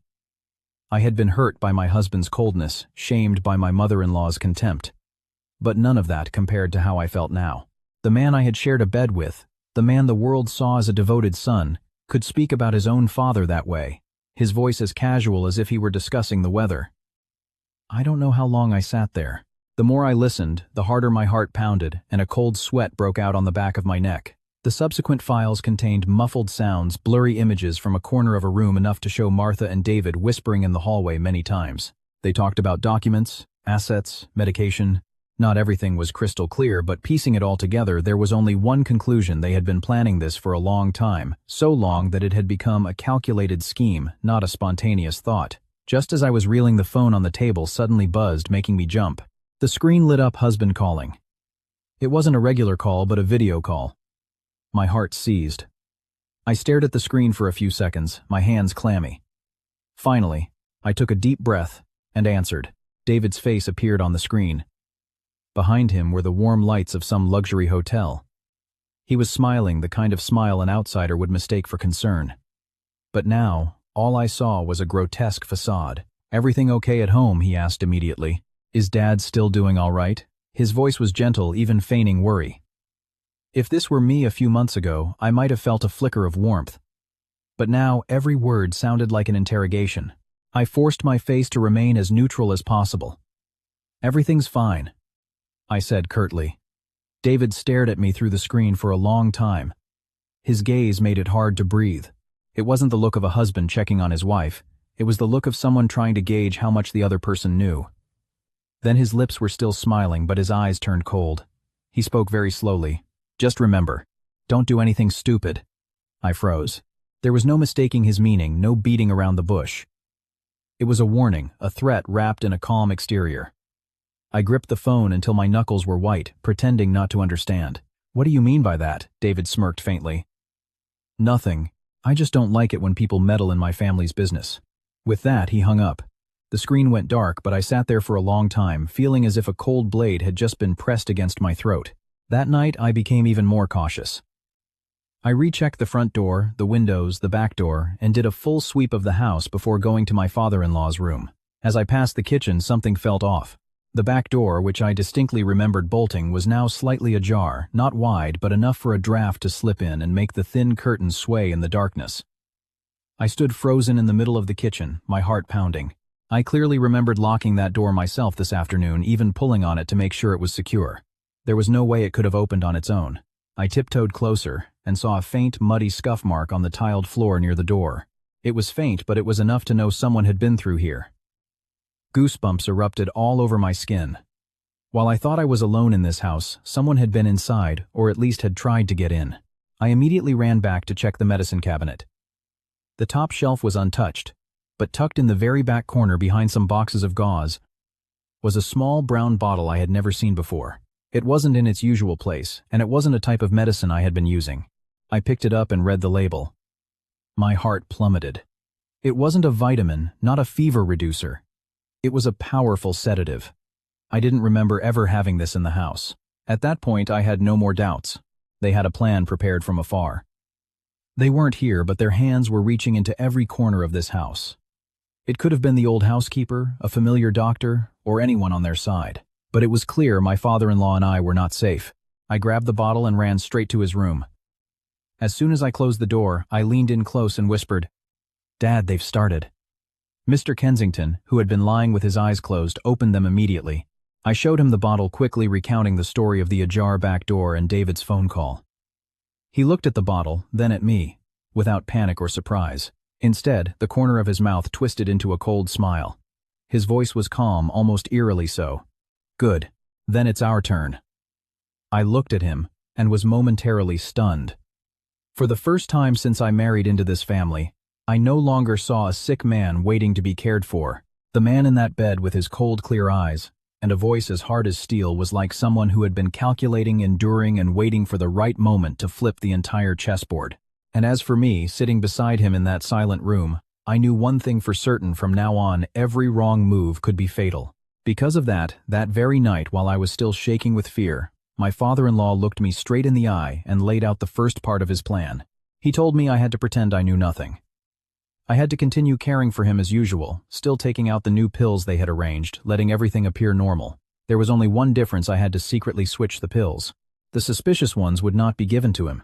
I had been hurt by my husband's coldness, shamed by my mother-in-law's contempt. But none of that compared to how I felt now. The man I had shared a bed with, the man the world saw as a devoted son, could speak about his own father that way, his voice as casual as if he were discussing the weather. I don't know how long I sat there. The more I listened, the harder my heart pounded, and a cold sweat broke out on the back of my neck. The subsequent files contained muffled sounds, blurry images from a corner of a room enough to show Martha and David whispering in the hallway many times. They talked about documents, assets, medication. Not everything was crystal clear, but piecing it all together, there was only one conclusion: they had been planning this for a long time, so long that it had become a calculated scheme, not a spontaneous thought. Just as I was reeling, the phone on the table suddenly buzzed, making me jump. The screen lit up, husband calling. It wasn't a regular call, but a video call. My heart seized. I stared at the screen for a few seconds, my hands clammy. Finally, I took a deep breath and answered. David's face appeared on the screen. Behind him were the warm lights of some luxury hotel. He was smiling, the kind of smile an outsider would mistake for concern. But now, all I saw was a grotesque facade. "Everything okay at home?" he asked immediately. "Is Dad still doing all right?" His voice was gentle, even feigning worry. If this were me a few months ago, I might have felt a flicker of warmth. But now, every word sounded like an interrogation. I forced my face to remain as neutral as possible. "Everything's fine," I said curtly. David stared at me through the screen for a long time. His gaze made it hard to breathe. It wasn't the look of a husband checking on his wife. It was the look of someone trying to gauge how much the other person knew. Then his lips were still smiling, but his eyes turned cold. He spoke very slowly. "Just remember, don't do anything stupid." I froze. There was no mistaking his meaning, no beating around the bush. It was a warning, a threat wrapped in a calm exterior. I gripped the phone until my knuckles were white, pretending not to understand. "What do you mean by that?" David smirked faintly. "Nothing. I just don't like it when people meddle in my family's business." With that, he hung up. The screen went dark, but I sat there for a long time, feeling as if a cold blade had just been pressed against my throat. That night, I became even more cautious. I rechecked the front door, the windows, the back door, and did a full sweep of the house before going to my father-in-law's room. As I passed the kitchen, something felt off. The back door, which I distinctly remembered bolting, was now slightly ajar, not wide, but enough for a draft to slip in and make the thin curtains sway in the darkness. I stood frozen in the middle of the kitchen, my heart pounding. I clearly remembered locking that door myself this afternoon, even pulling on it to make sure it was secure. There was no way it could have opened on its own. I tiptoed closer and saw a faint, muddy scuff mark on the tiled floor near the door. It was faint, but it was enough to know someone had been through here. Goosebumps erupted all over my skin. While I thought I was alone in this house, someone had been inside, or at least had tried to get in. I immediately ran back to check the medicine cabinet. The top shelf was untouched, but tucked in the very back corner behind some boxes of gauze was a small brown bottle I had never seen before. It wasn't in its usual place, and it wasn't a type of medicine I had been using. I picked it up and read the label. My heart plummeted. It wasn't a vitamin, not a fever reducer. It was a powerful sedative. I didn't remember ever having this in the house. At that point, I had no more doubts. They had a plan prepared from afar. They weren't here, but their hands were reaching into every corner of this house. It could have been the old housekeeper, a familiar doctor, or anyone on their side. But it was clear my father-in-law and I were not safe. I grabbed the bottle and ran straight to his room. As soon as I closed the door, I leaned in close and whispered, "Dad, they've started." Mr. Kensington, who had been lying with his eyes closed, opened them immediately. I showed him the bottle, quickly recounting the story of the ajar back door and David's phone call. He looked at the bottle, then at me, without panic or surprise. Instead, the corner of his mouth twisted into a cold smile. His voice was calm, almost eerily so. "Good. Then it's our turn." I looked at him, and was momentarily stunned. For the first time since I married into this family, I no longer saw a sick man waiting to be cared for. The man in that bed with his cold, clear eyes, and a voice as hard as steel was like someone who had been calculating, enduring, and waiting for the right moment to flip the entire chessboard. And as for me, sitting beside him in that silent room, I knew one thing for certain: from now on, every wrong move could be fatal. Because of that very night, while I was still shaking with fear, my father-in-law looked me straight in the eye and laid out the first part of his plan. He told me I had to pretend I knew nothing. I had to continue caring for him as usual, still taking out the new pills they had arranged, letting everything appear normal. There was only one difference: I had to secretly switch the pills. The suspicious ones would not be given to him.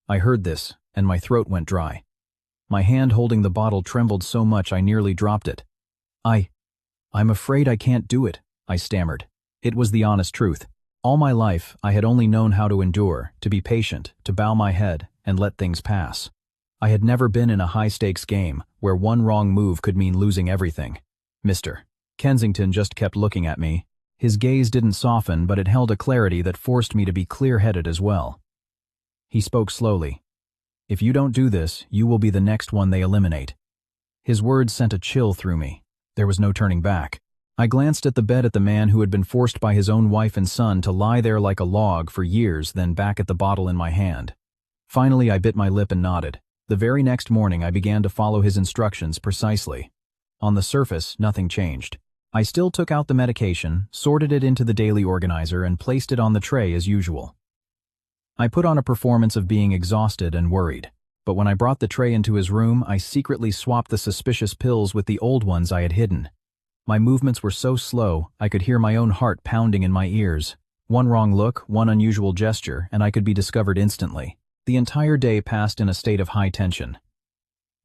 I heard this, and my throat went dry. My hand holding the bottle trembled so much I nearly dropped it. I'm afraid I can't do it," I stammered. It was the honest truth. All my life, I had only known how to endure, to be patient, to bow my head, and let things pass. I had never been in a high-stakes game, where one wrong move could mean losing everything. Mr. Kensington just kept looking at me. His gaze didn't soften, but it held a clarity that forced me to be clear-headed as well. He spoke slowly. "If you don't do this, you will be the next one they eliminate." His words sent a chill through me. There was no turning back. I glanced at the bed, at the man who had been forced by his own wife and son to lie there like a log for years, then back at the bottle in my hand. Finally, I bit my lip and nodded. The very next morning, I began to follow his instructions precisely. On the surface, nothing changed. I still took out the medication, sorted it into the daily organizer, and placed it on the tray as usual. I put on a performance of being exhausted and worried. But when I brought the tray into his room, I secretly swapped the suspicious pills with the old ones I had hidden. My movements were so slow, I could hear my own heart pounding in my ears. One wrong look, one unusual gesture, and I could be discovered instantly. The entire day passed in a state of high tension.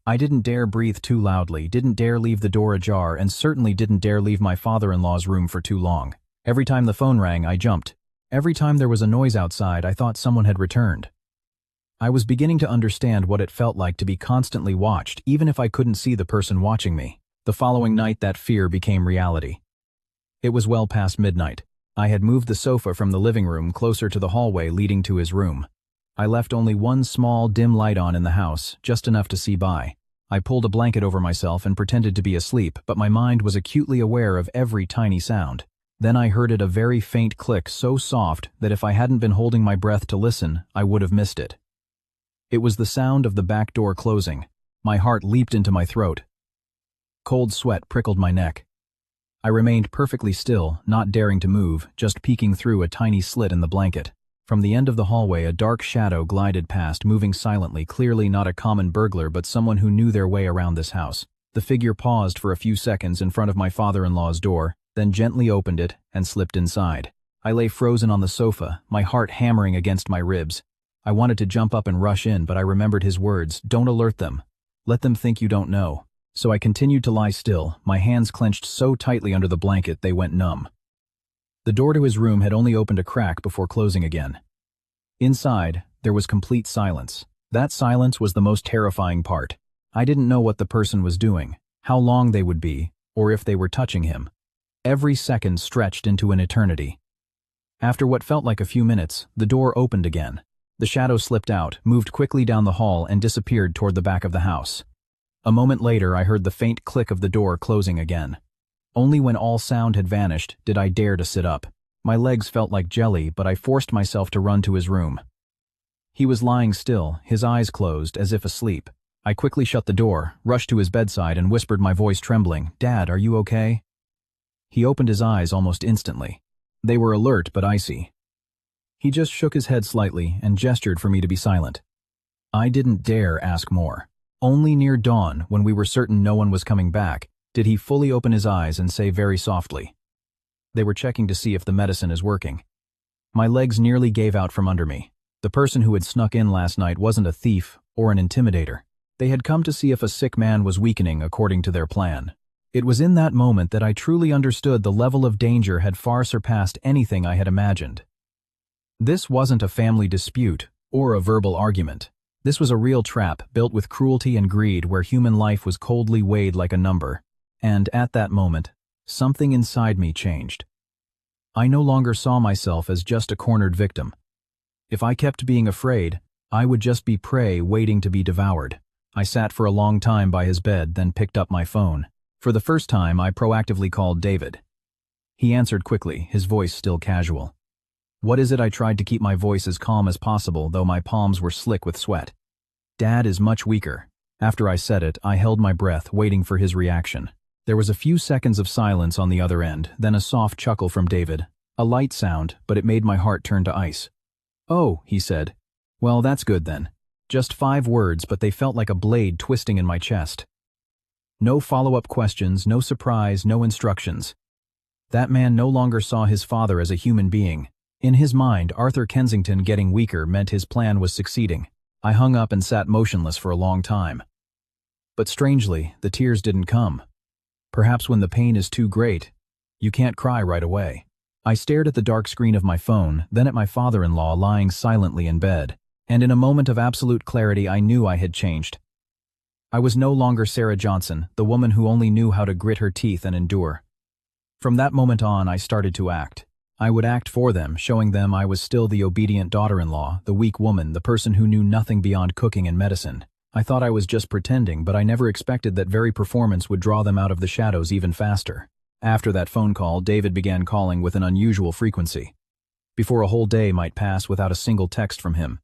I didn't dare breathe too loudly, didn't dare leave the door ajar, and certainly didn't dare leave my father-in-law's room for too long. Every time the phone rang, I jumped. Every time there was a noise outside, I thought someone had returned. I was beginning to understand what it felt like to be constantly watched, even if I couldn't see the person watching me. The following night, that fear became reality. It was well past midnight. I had moved the sofa from the living room closer to the hallway leading to his room. I left only one small, dim light on in the house, just enough to see by. I pulled a blanket over myself and pretended to be asleep, but my mind was acutely aware of every tiny sound. Then I heard a very faint click, so soft that if I hadn't been holding my breath to listen, I would have missed it. It was the sound of the back door closing. My heart leaped into my throat. Cold sweat prickled my neck. I remained perfectly still, not daring to move, just peeking through a tiny slit in the blanket. From the end of the hallway, a dark shadow glided past, moving silently, clearly not a common burglar, but someone who knew their way around this house. The figure paused for a few seconds in front of my father-in-law's door, then gently opened it and slipped inside. I lay frozen on the sofa, my heart hammering against my ribs. I wanted to jump up and rush in, but I remembered his words: "Don't alert them. Let them think you don't know." So I continued to lie still, my hands clenched so tightly under the blanket they went numb. The door to his room had only opened a crack before closing again. Inside, there was complete silence. That silence was the most terrifying part. I didn't know what the person was doing, how long they would be, or if they were touching him. Every second stretched into an eternity. After what felt like a few minutes, the door opened again. The shadow slipped out, moved quickly down the hall, and disappeared toward the back of the house. A moment later, I heard the faint click of the door closing again. Only when all sound had vanished did I dare to sit up. My legs felt like jelly, but I forced myself to run to his room. He was lying still, his eyes closed, as if asleep. I quickly shut the door, rushed to his bedside, and whispered, my voice trembling, "Dad, are you okay?" He opened his eyes almost instantly. They were alert but icy. He just shook his head slightly and gestured for me to be silent. I didn't dare ask more. Only near dawn, when we were certain no one was coming back, did he fully open his eyes and say very softly, "They were checking to see if the medicine is working." My legs nearly gave out from under me. The person who had snuck in last night wasn't a thief or an intimidator. They had come to see if a sick man was weakening according to their plan. It was in that moment that I truly understood the level of danger had far surpassed anything I had imagined. This wasn't a family dispute or a verbal argument. This was a real trap built with cruelty and greed where human life was coldly weighed like a number. And at that moment, something inside me changed. I no longer saw myself as just a cornered victim. If I kept being afraid, I would just be prey waiting to be devoured. I sat for a long time by his bed, then picked up my phone. For the first time, I proactively called David. He answered quickly, his voice still casual. "What is it?" I tried to keep my voice as calm as possible, though my palms were slick with sweat. "Dad is much weaker." After I said it, I held my breath, waiting for his reaction. There was a few seconds of silence on the other end, then a soft chuckle from David. A light sound, but it made my heart turn to ice. "Oh," he said. "Well, that's good then." Just 5 words, but they felt like a blade twisting in my chest. No follow-up questions, no surprise, no instructions. That man no longer saw his father as a human being. In his mind, Arthur Kensington getting weaker meant his plan was succeeding. I hung up and sat motionless for a long time. But strangely, the tears didn't come. Perhaps when the pain is too great, you can't cry right away. I stared at the dark screen of my phone, then at my father-in-law lying silently in bed, and in a moment of absolute clarity I knew I had changed. I was no longer Sarah Johnson, the woman who only knew how to grit her teeth and endure. From that moment on, I started to act. I would act for them, showing them I was still the obedient daughter-in-law, the weak woman, the person who knew nothing beyond cooking and medicine. I thought I was just pretending, but I never expected that very performance would draw them out of the shadows even faster. After that phone call, David began calling with an unusual frequency. Before a whole day might pass without a single text from him.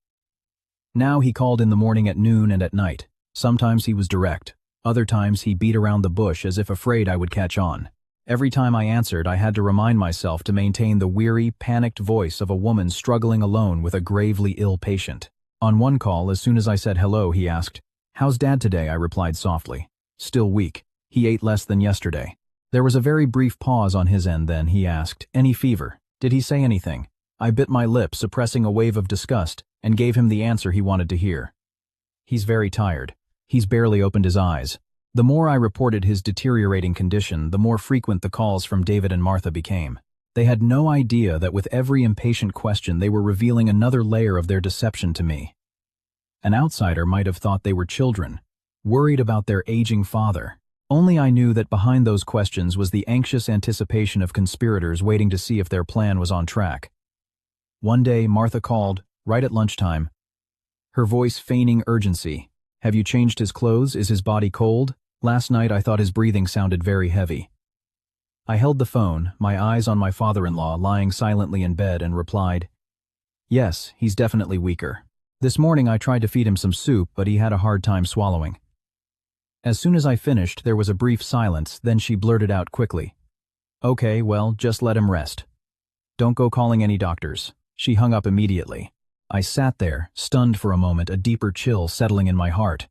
Now he called in the morning, at noon, and at night. Sometimes he was direct. Other times he beat around the bush as if afraid I would catch on. Every time I answered, I had to remind myself to maintain the weary, panicked voice of a woman struggling alone with a gravely ill patient. On one call, as soon as I said hello, he asked, "How's Dad today?" I replied softly. "Still weak. He ate less than yesterday." There was a very brief pause on his end, then he asked, "Any fever? Did he say anything?" I bit my lip, suppressing a wave of disgust, and gave him the answer he wanted to hear. "He's very tired. He's barely opened his eyes." The more I reported his deteriorating condition, the more frequent the calls from David and Martha became. They had no idea that with every impatient question they were revealing another layer of their deception to me. An outsider might have thought they were children, worried about their aging father. Only I knew that behind those questions was the anxious anticipation of conspirators waiting to see if their plan was on track. One day, Martha called, right at lunchtime, her voice feigning urgency. "Have you changed his clothes? Is his body cold? Last night I thought his breathing sounded very heavy." I held the phone, my eyes on my father-in-law lying silently in bed, and replied, "Yes, he's definitely weaker. This morning I tried to feed him some soup, but he had a hard time swallowing." As soon as I finished, there was a brief silence, then she blurted out quickly, "Okay, well, just let him rest. Don't go calling any doctors." She hung up immediately. I sat there, stunned for a moment, a deeper chill settling in my heart.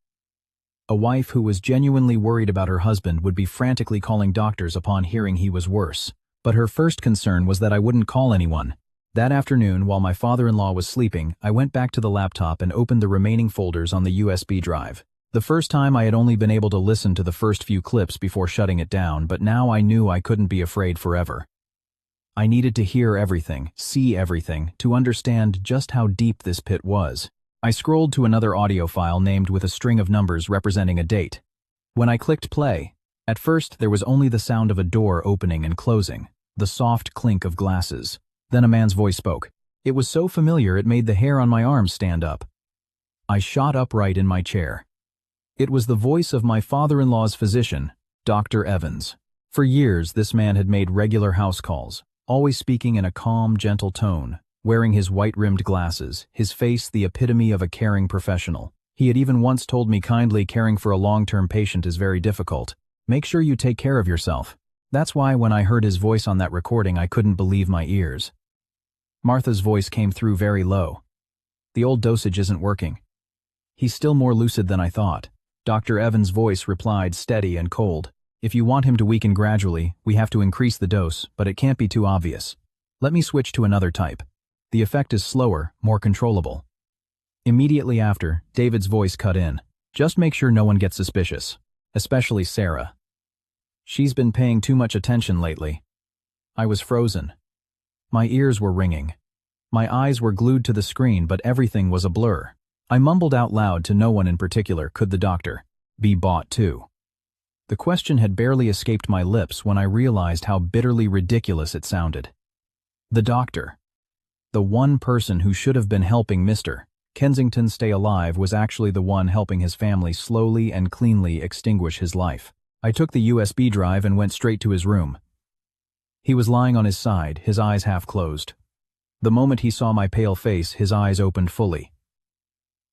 A wife who was genuinely worried about her husband would be frantically calling doctors upon hearing he was worse. But her first concern was that I wouldn't call anyone. That afternoon, while my father-in-law was sleeping, I went back to the laptop and opened the remaining folders on the USB drive. The first time I had only been able to listen to the first few clips before shutting it down, but now I knew I couldn't be afraid forever. I needed to hear everything, see everything, to understand just how deep this pit was. I scrolled to another audio file named with a string of numbers representing a date. When I clicked play, at first there was only the sound of a door opening and closing, the soft clink of glasses. Then a man's voice spoke. It was so familiar it made the hair on my arms stand up. I shot upright in my chair. It was the voice of my father-in-law's physician, Dr. Evans. For years, this man had made regular house calls, always speaking in a calm, gentle tone, wearing his white-rimmed glasses, his face the epitome of a caring professional. He had even once told me kindly, "Caring for a long-term patient is very difficult. Make sure you take care of yourself." That's why when I heard his voice on that recording I couldn't believe my ears. Martha's voice came through very low. The old dosage isn't working. He's still more lucid than I thought. Dr. Evans' voice replied, steady and cold. If you want him to weaken gradually, we have to increase the dose, but it can't be too obvious. Let me switch to another type. The effect is slower, more controllable. Immediately after, David's voice cut in. Just make sure no one gets suspicious. Especially Sarah. She's been paying too much attention lately. I was frozen. My ears were ringing. My eyes were glued to the screen, but everything was a blur. I mumbled out loud to no one in particular, could the doctor be bought too? The question had barely escaped my lips when I realized how bitterly ridiculous it sounded. The doctor. The one person who should have been helping Mr. Kensington stay alive was actually the one helping his family slowly and cleanly extinguish his life. I took the USB drive and went straight to his room. He was lying on his side, his eyes half closed. The moment he saw my pale face, his eyes opened fully.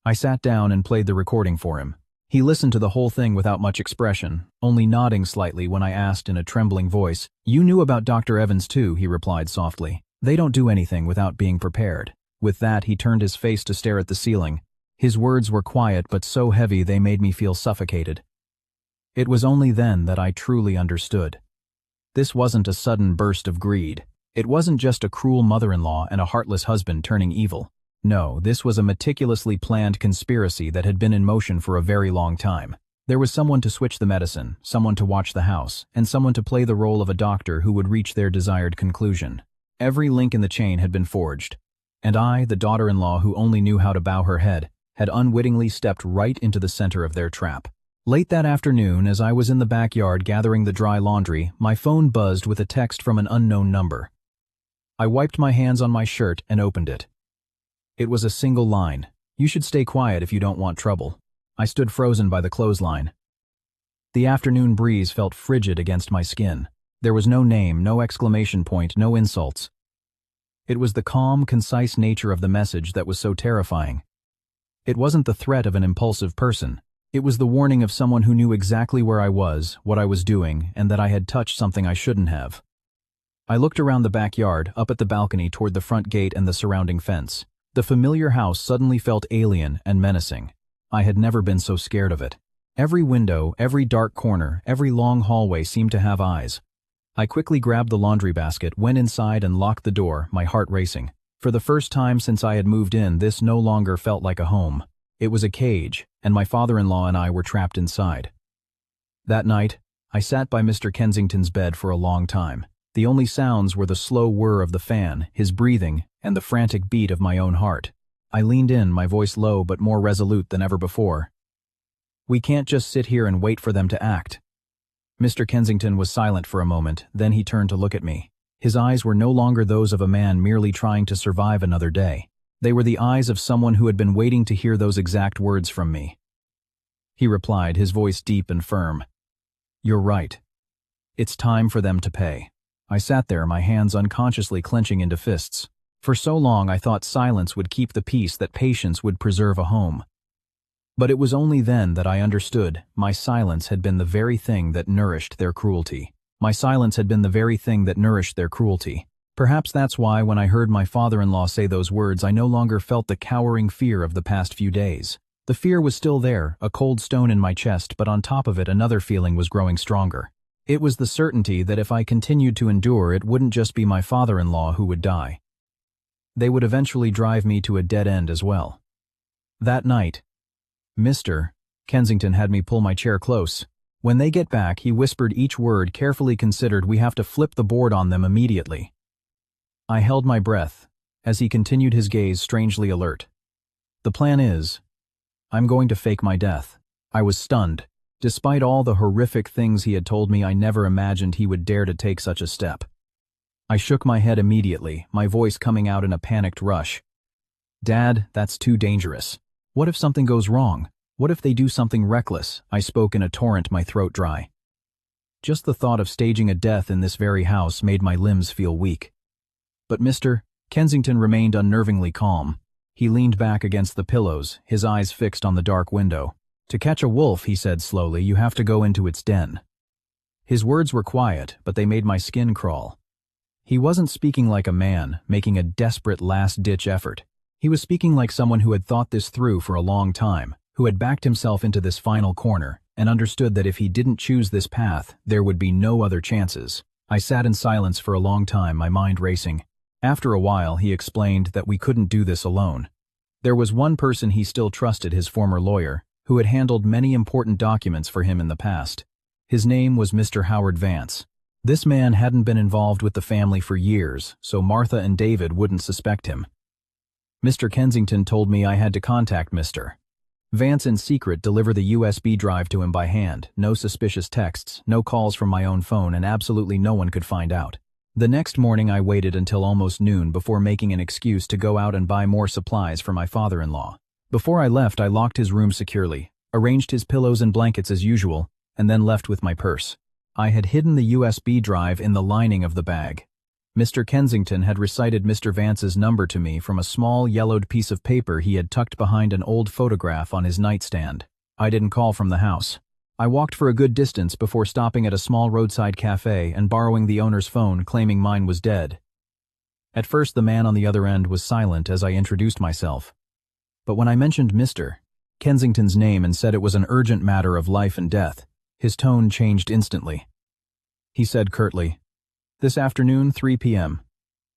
I sat down and played the recording for him. He listened to the whole thing without much expression, only nodding slightly when I asked in a trembling voice, "You knew about Dr. Evans too," he replied softly. "They don't do anything without being prepared." With that, he turned his face to stare at the ceiling. His words were quiet but so heavy they made me feel suffocated. It was only then that I truly understood. This wasn't a sudden burst of greed. It wasn't just a cruel mother-in-law and a heartless husband turning evil. No, this was a meticulously planned conspiracy that had been in motion for a very long time. There was someone to switch the medicine, someone to watch the house, and someone to play the role of a doctor who would reach their desired conclusion. Every link in the chain had been forged. And I, the daughter-in-law who only knew how to bow her head, had unwittingly stepped right into the center of their trap. Late that afternoon, as I was in the backyard gathering the dry laundry, my phone buzzed with a text from an unknown number. I wiped my hands on my shirt and opened it. It was a single line. "You should stay quiet if you don't want trouble." I stood frozen by the clothesline. The afternoon breeze felt frigid against my skin. There was no name, no exclamation point, no insults. It was the calm, concise nature of the message that was so terrifying. It wasn't the threat of an impulsive person. It was the warning of someone who knew exactly where I was, what I was doing, and that I had touched something I shouldn't have. I looked around the backyard, up at the balcony toward the front gate and the surrounding fence. The familiar house suddenly felt alien and menacing. I had never been so scared of it. Every window, every dark corner, every long hallway seemed to have eyes. I quickly grabbed the laundry basket, went inside and locked the door, my heart racing. For the first time since I had moved in, this no longer felt like a home. It was a cage, and my father-in-law and I were trapped inside. That night, I sat by Mr. Kensington's bed for a long time. The only sounds were the slow whir of the fan, his breathing, and the frantic beat of my own heart. I leaned in, my voice low but more resolute than ever before. "We can't just sit here and wait for them to act." Mr. Kensington was silent for a moment, then he turned to look at me. His eyes were no longer those of a man merely trying to survive another day. They were the eyes of someone who had been waiting to hear those exact words from me. He replied, his voice deep and firm. "You're right. It's time for them to pay." I sat there, my hands unconsciously clenching into fists. For so long I thought silence would keep the peace, that patience would preserve a home. But it was only then that I understood my silence had been the very thing that nourished their cruelty. My silence had been the very thing that nourished their cruelty. Perhaps that's why when I heard my father-in-law say those words, I no longer felt the cowering fear of the past few days. The fear was still there, a cold stone in my chest, but on top of it another feeling was growing stronger. It was the certainty that if I continued to endure, it wouldn't just be my father-in-law who would die. They would eventually drive me to a dead end as well. That night, Mr. Kensington had me pull my chair close. "When they get back," he whispered, each word carefully considered, "we have to flip the board on them immediately." I held my breath as he continued, his gaze strangely alert. "The plan is, I'm going to fake my death." I was stunned. Despite all the horrific things he had told me, I never imagined he would dare to take such a step. I shook my head immediately, my voice coming out in a panicked rush. "Dad, that's too dangerous. What if something goes wrong? What if they do something reckless?" I spoke in a torrent, my throat dry. Just the thought of staging a death in this very house made my limbs feel weak. But Mr. Kensington remained unnervingly calm. He leaned back against the pillows, his eyes fixed on the dark window. "To catch a wolf," he said slowly, "you have to go into its den." His words were quiet, but they made my skin crawl. He wasn't speaking like a man, making a desperate last-ditch effort. He was speaking like someone who had thought this through for a long time, who had backed himself into this final corner, and understood that if he didn't choose this path, there would be no other chances. I sat in silence for a long time, my mind racing. After a while, he explained that we couldn't do this alone. There was one person he still trusted, his former lawyer, who had handled many important documents for him in the past. His name was Mr. Howard Vance. This man hadn't been involved with the family for years, so Martha and David wouldn't suspect him. Mr. Kensington told me I had to contact Mr. Vance in secret, deliver the USB drive to him by hand, no suspicious texts, no calls from my own phone, and absolutely no one could find out. The next morning I waited until almost noon before making an excuse to go out and buy more supplies for my father-in-law. Before I left, I locked his room securely, arranged his pillows and blankets as usual, and then left with my purse. I had hidden the USB drive in the lining of the bag. Mr. Kensington had recited Mr. Vance's number to me from a small yellowed piece of paper he had tucked behind an old photograph on his nightstand. I didn't call from the house. I walked for a good distance before stopping at a small roadside cafe and borrowing the owner's phone, claiming mine was dead. At first, the man on the other end was silent as I introduced myself. But when I mentioned Mr. Kensington's name and said it was an urgent matter of life and death, his tone changed instantly. He said curtly, "This afternoon, 3 p.m.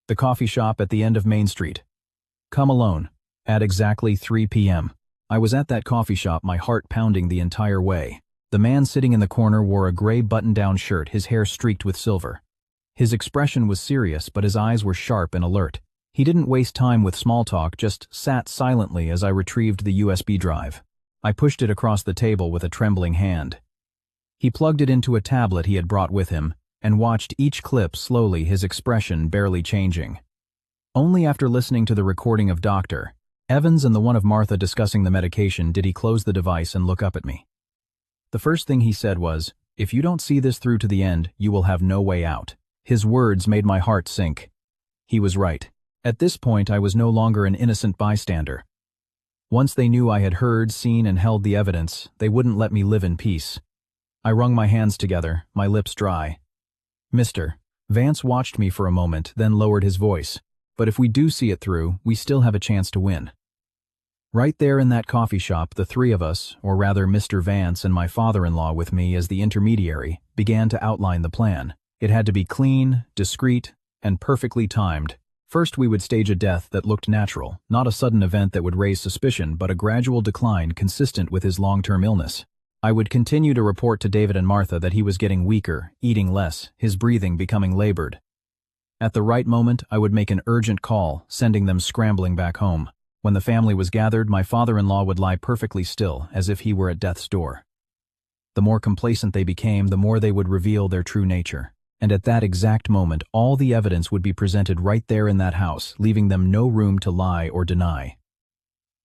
The coffee shop at the end of Main Street. Come alone, at exactly 3 p.m. I was at that coffee shop, my heart pounding the entire way. The man sitting in the corner wore a gray button-down shirt, his hair streaked with silver. His expression was serious, but his eyes were sharp and alert. He didn't waste time with small talk, just sat silently as I retrieved the USB drive. I pushed it across the table with a trembling hand. He plugged it into a tablet he had brought with him, and watched each clip slowly, his expression barely changing. Only after listening to the recording of Dr. Evans and the one of Martha discussing the medication did he close the device and look up at me. The first thing he said was, "If you don't see this through to the end, you will have no way out." His words made my heart sink. He was right. At this point, I was no longer an innocent bystander. Once they knew I had heard, seen, and held the evidence, they wouldn't let me live in peace. I wrung my hands together, my lips dry. "Mr. Vance watched me for a moment, then lowered his voice. But if we do see it through, we still have a chance to win." Right there in that coffee shop, the three of us, or rather Mr. Vance and my father-in-law with me as the intermediary, began to outline the plan. It had to be clean, discreet, and perfectly timed. First, we would stage a death that looked natural, not a sudden event that would raise suspicion, but a gradual decline consistent with his long-term illness. I would continue to report to David and Martha that he was getting weaker, eating less, his breathing becoming labored. At the right moment, I would make an urgent call, sending them scrambling back home. When the family was gathered, my father-in-law would lie perfectly still, as if he were at death's door. The more complacent they became, the more they would reveal their true nature. And at that exact moment, all the evidence would be presented right there in that house, leaving them no room to lie or deny.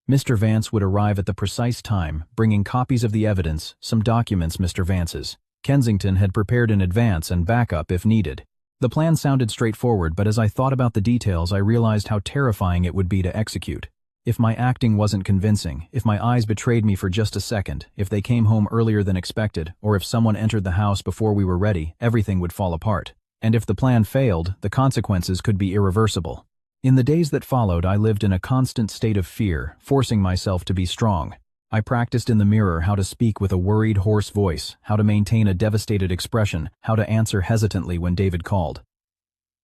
Mr. Vance would arrive at the precise time, bringing copies of the evidence, some documents Mr. Vance's Kensington had prepared in advance, and backup if needed. The plan sounded straightforward, but as I thought about the details, I realized how terrifying it would be to execute. If my acting wasn't convincing, if my eyes betrayed me for just a second, if they came home earlier than expected, or if someone entered the house before we were ready, everything would fall apart. And if the plan failed, the consequences could be irreversible. In the days that followed, I lived in a constant state of fear, forcing myself to be strong. I practiced in the mirror how to speak with a worried, hoarse voice, how to maintain a devastated expression, how to answer hesitantly when David called.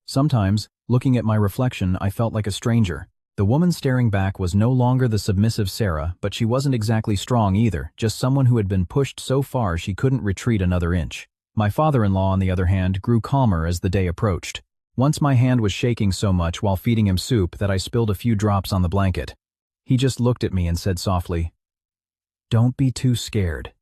Sometimes, looking at my reflection, I felt like a stranger. The woman staring back was no longer the submissive Sarah, but she wasn't exactly strong either, just someone who had been pushed so far she couldn't retreat another inch. My father-in-law, on the other hand, grew calmer as the day approached. Once my hand was shaking so much while feeding him soup that I spilled a few drops on the blanket. He just looked at me and said softly, "Don't be too scared.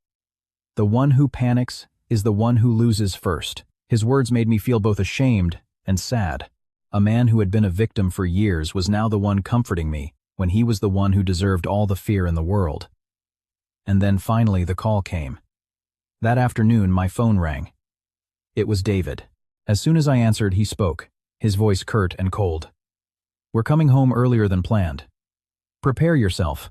The one who panics is the one who loses first." His words made me feel both ashamed and sad. A man who had been a victim for years was now the one comforting me, when he was the one who deserved all the fear in the world. And then finally the call came. That afternoon my phone rang. It was David. As soon as I answered, he spoke, his voice curt and cold. "We're coming home earlier than planned. Prepare yourself."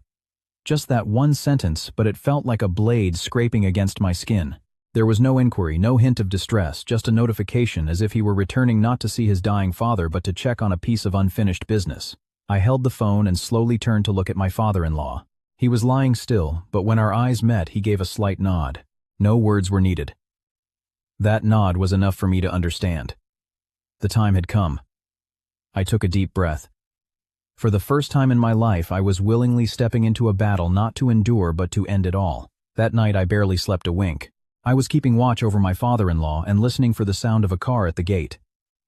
Just that one sentence, but it felt like a blade scraping against my skin. There was no inquiry, no hint of distress, just a notification as if he were returning not to see his dying father but to check on a piece of unfinished business. I held the phone and slowly turned to look at my father-in-law. He was lying still, but when our eyes met he gave a slight nod. No words were needed. That nod was enough for me to understand. The time had come. I took a deep breath. For the first time in my life I was willingly stepping into a battle not to endure but to end it all. That night I barely slept a wink. I was keeping watch over my father-in-law and listening for the sound of a car at the gate.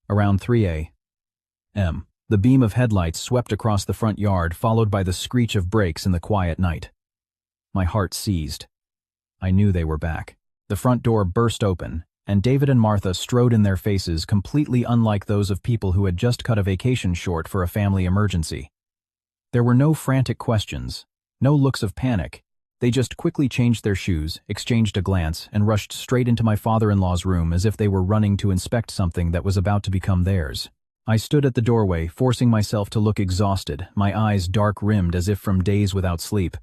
Around 3 a.m. the beam of headlights swept across the front yard, followed by the screech of brakes in the quiet night. My heart seized. I knew they were back. The front door burst open, and David and Martha strode in, their faces completely unlike those of people who had just cut a vacation short for a family emergency. There were no frantic questions, no looks of panic. They just quickly changed their shoes, exchanged a glance, and rushed straight into my father-in-law's room as if they were running to inspect something that was about to become theirs. I stood at the doorway, forcing myself to look exhausted, my eyes dark-rimmed as if from days without sleep.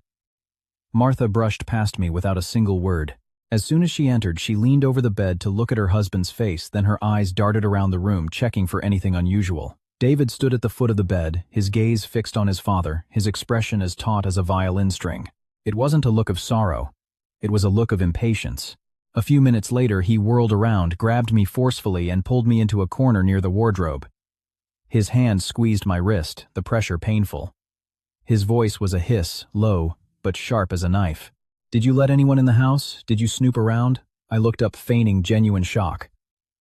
Martha brushed past me without a single word. As soon as she entered, she leaned over the bed to look at her husband's face, then her eyes darted around the room, checking for anything unusual. David stood at the foot of the bed, his gaze fixed on his father, his expression as taut as a violin string. It wasn't a look of sorrow. It was a look of impatience. A few minutes later, he whirled around, grabbed me forcefully, and pulled me into a corner near the wardrobe. His hand squeezed my wrist, the pressure painful. His voice was a hiss, low, but sharp as a knife. "Did you let anyone in the house? Did you snoop around?" I looked up, feigning genuine shock.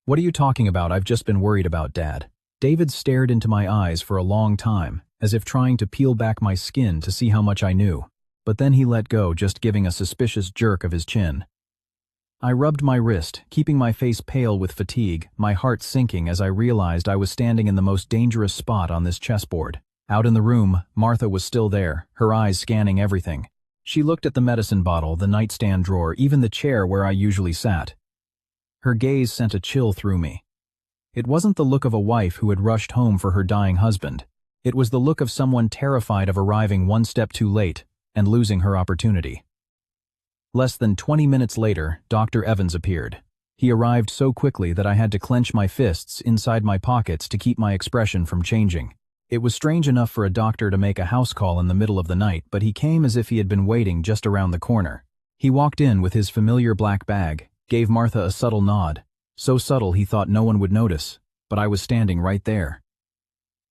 "What are you talking about? I've just been worried about Dad." David stared into my eyes for a long time, as if trying to peel back my skin to see how much I knew. But then he let go, just giving a suspicious jerk of his chin. I rubbed my wrist, keeping my face pale with fatigue, my heart sinking as I realized I was standing in the most dangerous spot on this chessboard. Out in the room, Martha was still there, her eyes scanning everything. She looked at the medicine bottle, the nightstand drawer, even the chair where I usually sat. Her gaze sent a chill through me. It wasn't the look of a wife who had rushed home for her dying husband. It was the look of someone terrified of arriving one step too late and losing her opportunity. Less than 20 minutes later, Dr. Evans appeared. He arrived so quickly that I had to clench my fists inside my pockets to keep my expression from changing. It was strange enough for a doctor to make a house call in the middle of the night, but he came as if he had been waiting just around the corner. He walked in with his familiar black bag, gave Martha a subtle nod, so subtle he thought no one would notice, but I was standing right there.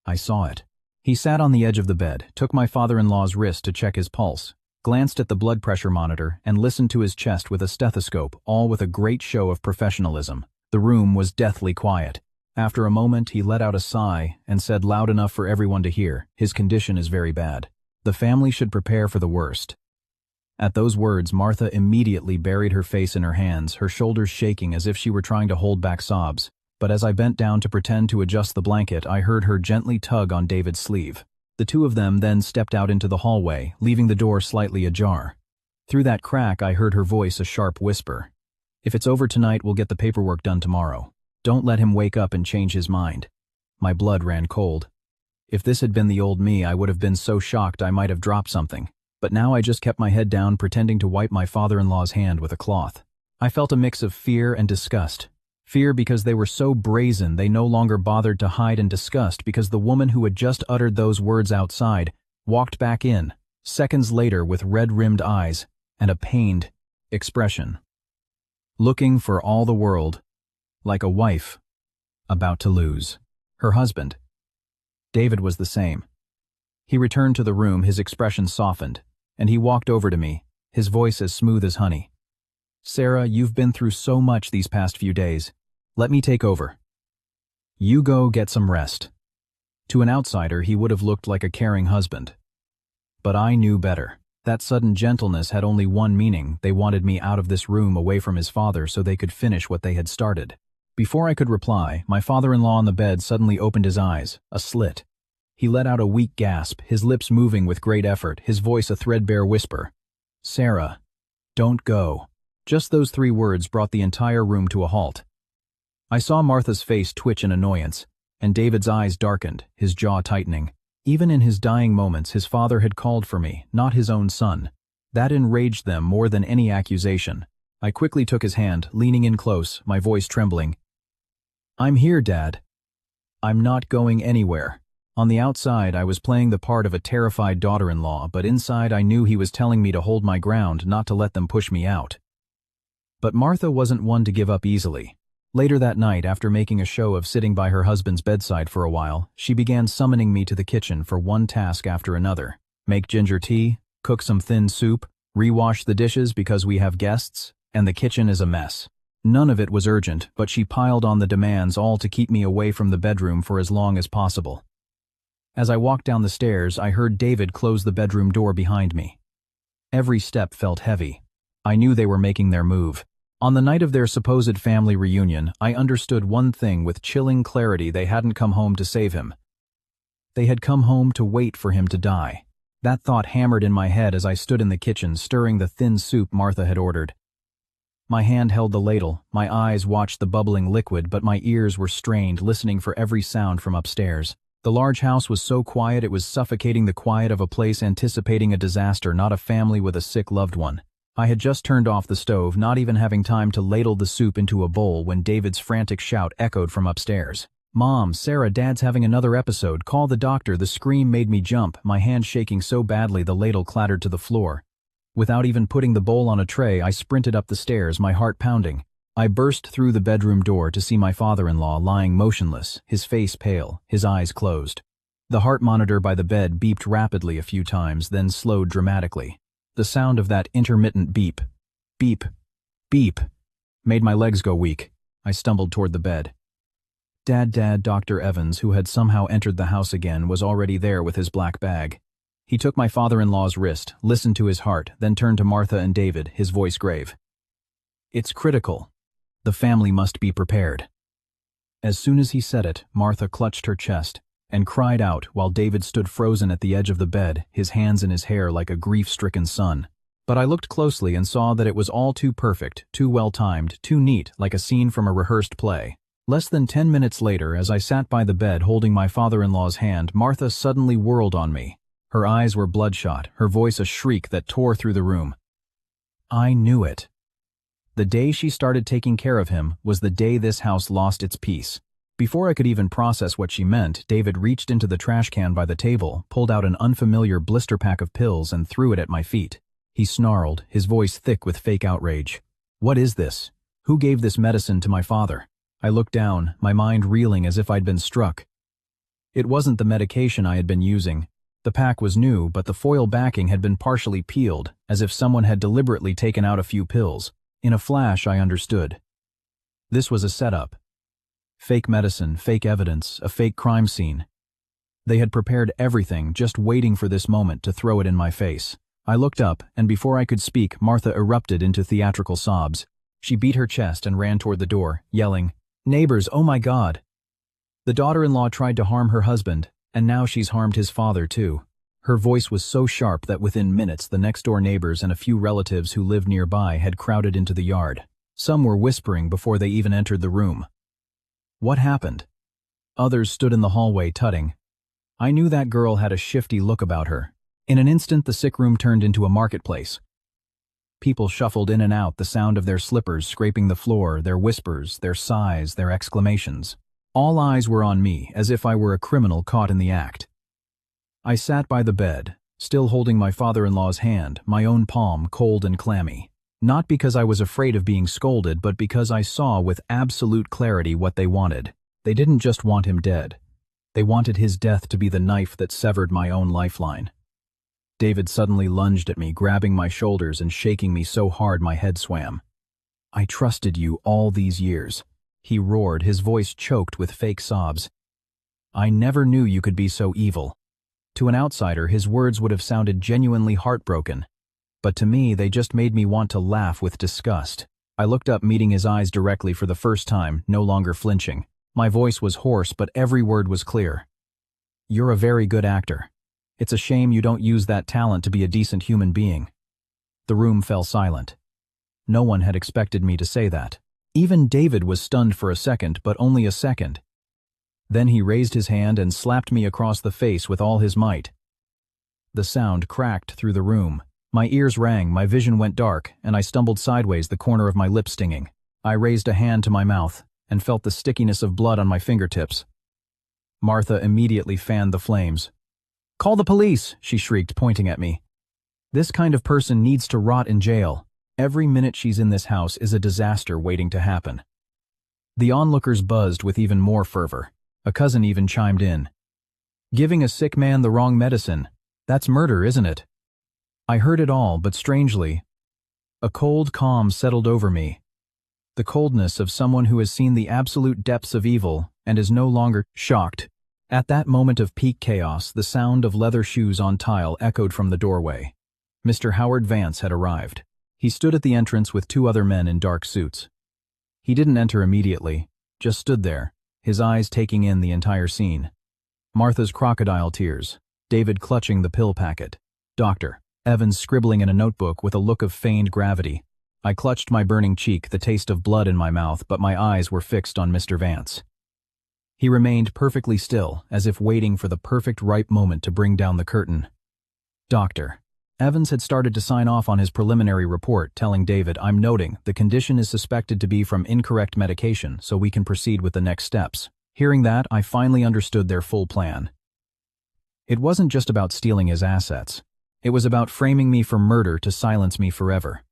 I saw it. He sat on the edge of the bed, took my father-in-law's wrist to check his pulse, glanced at the blood pressure monitor, and listened to his chest with a stethoscope, all with a great show of professionalism. The room was deathly quiet. After a moment, he let out a sigh and said loud enough for everyone to hear, "His condition is very bad. The family should prepare for the worst." At those words, Martha immediately buried her face in her hands, her shoulders shaking as if she were trying to hold back sobs. But as I bent down to pretend to adjust the blanket, I heard her gently tug on David's sleeve. The two of them then stepped out into the hallway, leaving the door slightly ajar. Through that crack, I heard her voice a sharp whisper. "If it's over tonight, we'll get the paperwork done tomorrow. Don't let him wake up and change his mind." My blood ran cold. If this had been the old me, I would have been so shocked I might have dropped something. But now I just kept my head down, pretending to wipe my father-in-law's hand with a cloth. I felt a mix of fear and disgust. Fear because they were so brazen they no longer bothered to hide, and disgust because the woman who had just uttered those words outside walked back in, seconds later, with red-rimmed eyes and a pained expression. Looking for all the world like a wife about to lose her husband. David was the same. He returned to the room, his expression softened, and he walked over to me, his voice as smooth as honey. "Sarah, you've been through so much these past few days. Let me take over. You go get some rest." To an outsider, he would have looked like a caring husband. But I knew better. That sudden gentleness had only one meaning: they wanted me out of this room, away from his father, so they could finish what they had started. Before I could reply, my father-in-law on the bed suddenly opened his eyes, a slit. He let out a weak gasp, his lips moving with great effort, his voice a threadbare whisper. "Sarah, don't go." Just those 3 words brought the entire room to a halt. I saw Martha's face twitch in annoyance, and David's eyes darkened, his jaw tightening. Even in his dying moments, his father had called for me, not his own son. That enraged them more than any accusation. I quickly took his hand, leaning in close, my voice trembling. "I'm here, Dad. I'm not going anywhere." On the outside, I was playing the part of a terrified daughter-in-law, but inside I knew he was telling me to hold my ground, not to let them push me out. But Martha wasn't one to give up easily. Later that night, after making a show of sitting by her husband's bedside for a while, she began summoning me to the kitchen for one task after another. Make ginger tea, cook some thin soup, rewash the dishes because we have guests, and the kitchen is a mess. None of it was urgent, but she piled on the demands, all to keep me away from the bedroom for as long as possible. As I walked down the stairs, I heard David close the bedroom door behind me. Every step felt heavy. I knew they were making their move. On the night of their supposed family reunion, I understood one thing with chilling clarity: they hadn't come home to save him. They had come home to wait for him to die. That thought hammered in my head as I stood in the kitchen, stirring the thin soup Martha had ordered. My hand held the ladle, my eyes watched the bubbling liquid, but my ears were strained, listening for every sound from upstairs. The large house was so quiet it was suffocating, the quiet of a place anticipating a disaster, not a family with a sick loved one. I had just turned off the stove, not even having time to ladle the soup into a bowl, when David's frantic shout echoed from upstairs. "Mom, Sarah, Dad's having another episode. Call the doctor." The scream made me jump, my hand shaking so badly the ladle clattered to the floor. Without even putting the bowl on a tray, I sprinted up the stairs, my heart pounding. I burst through the bedroom door to see my father-in-law lying motionless, his face pale, his eyes closed. The heart monitor by the bed beeped rapidly a few times, then slowed dramatically. The sound of that intermittent beep, beep, beep, made my legs go weak. I stumbled toward the bed. Dad, Dr. Evans, who had somehow entered the house again, was already there with his black bag. He took my father-in-law's wrist, listened to his heart, then turned to Martha and David, his voice grave. "It's critical. The family must be prepared." As soon as he said it, Martha clutched her chest and cried out while David stood frozen at the edge of the bed, his hands in his hair like a grief-stricken son. But I looked closely and saw that it was all too perfect, too well-timed, too neat, like a scene from a rehearsed play. Less than 10 minutes later, as I sat by the bed holding my father-in-law's hand, Martha suddenly whirled on me. Her eyes were bloodshot, her voice a shriek that tore through the room. I knew it. The day she started taking care of him was the day this house lost its peace. Before I could even process what she meant, David reached into the trash can by the table, pulled out an unfamiliar blister pack of pills and threw it at my feet. He snarled, his voice thick with fake outrage. "What is this? Who gave this medicine to my father?" I looked down, my mind reeling as if I'd been struck. It wasn't the medication I had been using. The pack was new, but the foil backing had been partially peeled, as if someone had deliberately taken out a few pills. In a flash, I understood. This was a setup. Fake medicine, fake evidence, a fake crime scene. They had prepared everything, just waiting for this moment to throw it in my face. I looked up, and before I could speak, Martha erupted into theatrical sobs. She beat her chest and ran toward the door, yelling, "Neighbors, oh my God!" The daughter-in-law tried to harm her husband, and now she's harmed his father too. Her voice was so sharp that within minutes the next-door neighbors and a few relatives who lived nearby had crowded into the yard. Some were whispering before they even entered the room. What happened? Others stood in the hallway tutting. I knew that girl had a shifty look about her. In an instant the sick room turned into a marketplace. People shuffled in and out, the sound of their slippers scraping the floor, their whispers, their sighs, their exclamations. All eyes were on me, as if I were a criminal caught in the act. I sat by the bed, still holding my father-in-law's hand, my own palm cold and clammy. Not because I was afraid of being scolded, but because I saw with absolute clarity what they wanted. They didn't just want him dead. They wanted his death to be the knife that severed my own lifeline. David suddenly lunged at me, grabbing my shoulders and shaking me so hard my head swam. "I trusted you all these years," he roared, his voice choked with fake sobs. "I never knew you could be so evil." To an outsider, his words would have sounded genuinely heartbroken. But to me, they just made me want to laugh with disgust. I looked up, meeting his eyes directly for the first time, no longer flinching. My voice was hoarse, but every word was clear. "You're a very good actor. It's a shame you don't use that talent to be a decent human being." The room fell silent. No one had expected me to say that. Even David was stunned for a second, but only a second. Then he raised his hand and slapped me across the face with all his might. The sound cracked through the room. My ears rang, my vision went dark, and I stumbled sideways, the corner of my lip stinging. I raised a hand to my mouth and felt the stickiness of blood on my fingertips. Martha immediately fanned the flames. "Call the police!" she shrieked, pointing at me. "This kind of person needs to rot in jail. Every minute she's in this house is a disaster waiting to happen." The onlookers buzzed with even more fervor. A cousin even chimed in. "Giving a sick man the wrong medicine. That's murder, isn't it?" I heard it all, but strangely, a cold calm settled over me. The coldness of someone who has seen the absolute depths of evil and is no longer shocked. At that moment of peak chaos, the sound of leather shoes on tile echoed from the doorway. Mr. Howard Vance had arrived. He stood at the entrance with two other men in dark suits. He didn't enter immediately, just stood there, his eyes taking in the entire scene. Martha's crocodile tears, David clutching the pill packet, Dr. Evans scribbling in a notebook with a look of feigned gravity. I clutched my burning cheek, the taste of blood in my mouth, but my eyes were fixed on Mr. Vance. He remained perfectly still, as if waiting for the perfect ripe moment to bring down the curtain. Dr. Evans had started to sign off on his preliminary report, telling David, "I'm noting the condition is suspected to be from incorrect medication, so we can proceed with the next steps." Hearing that, I finally understood their full plan. It wasn't just about stealing his assets. It was about framing me for murder to silence me forever.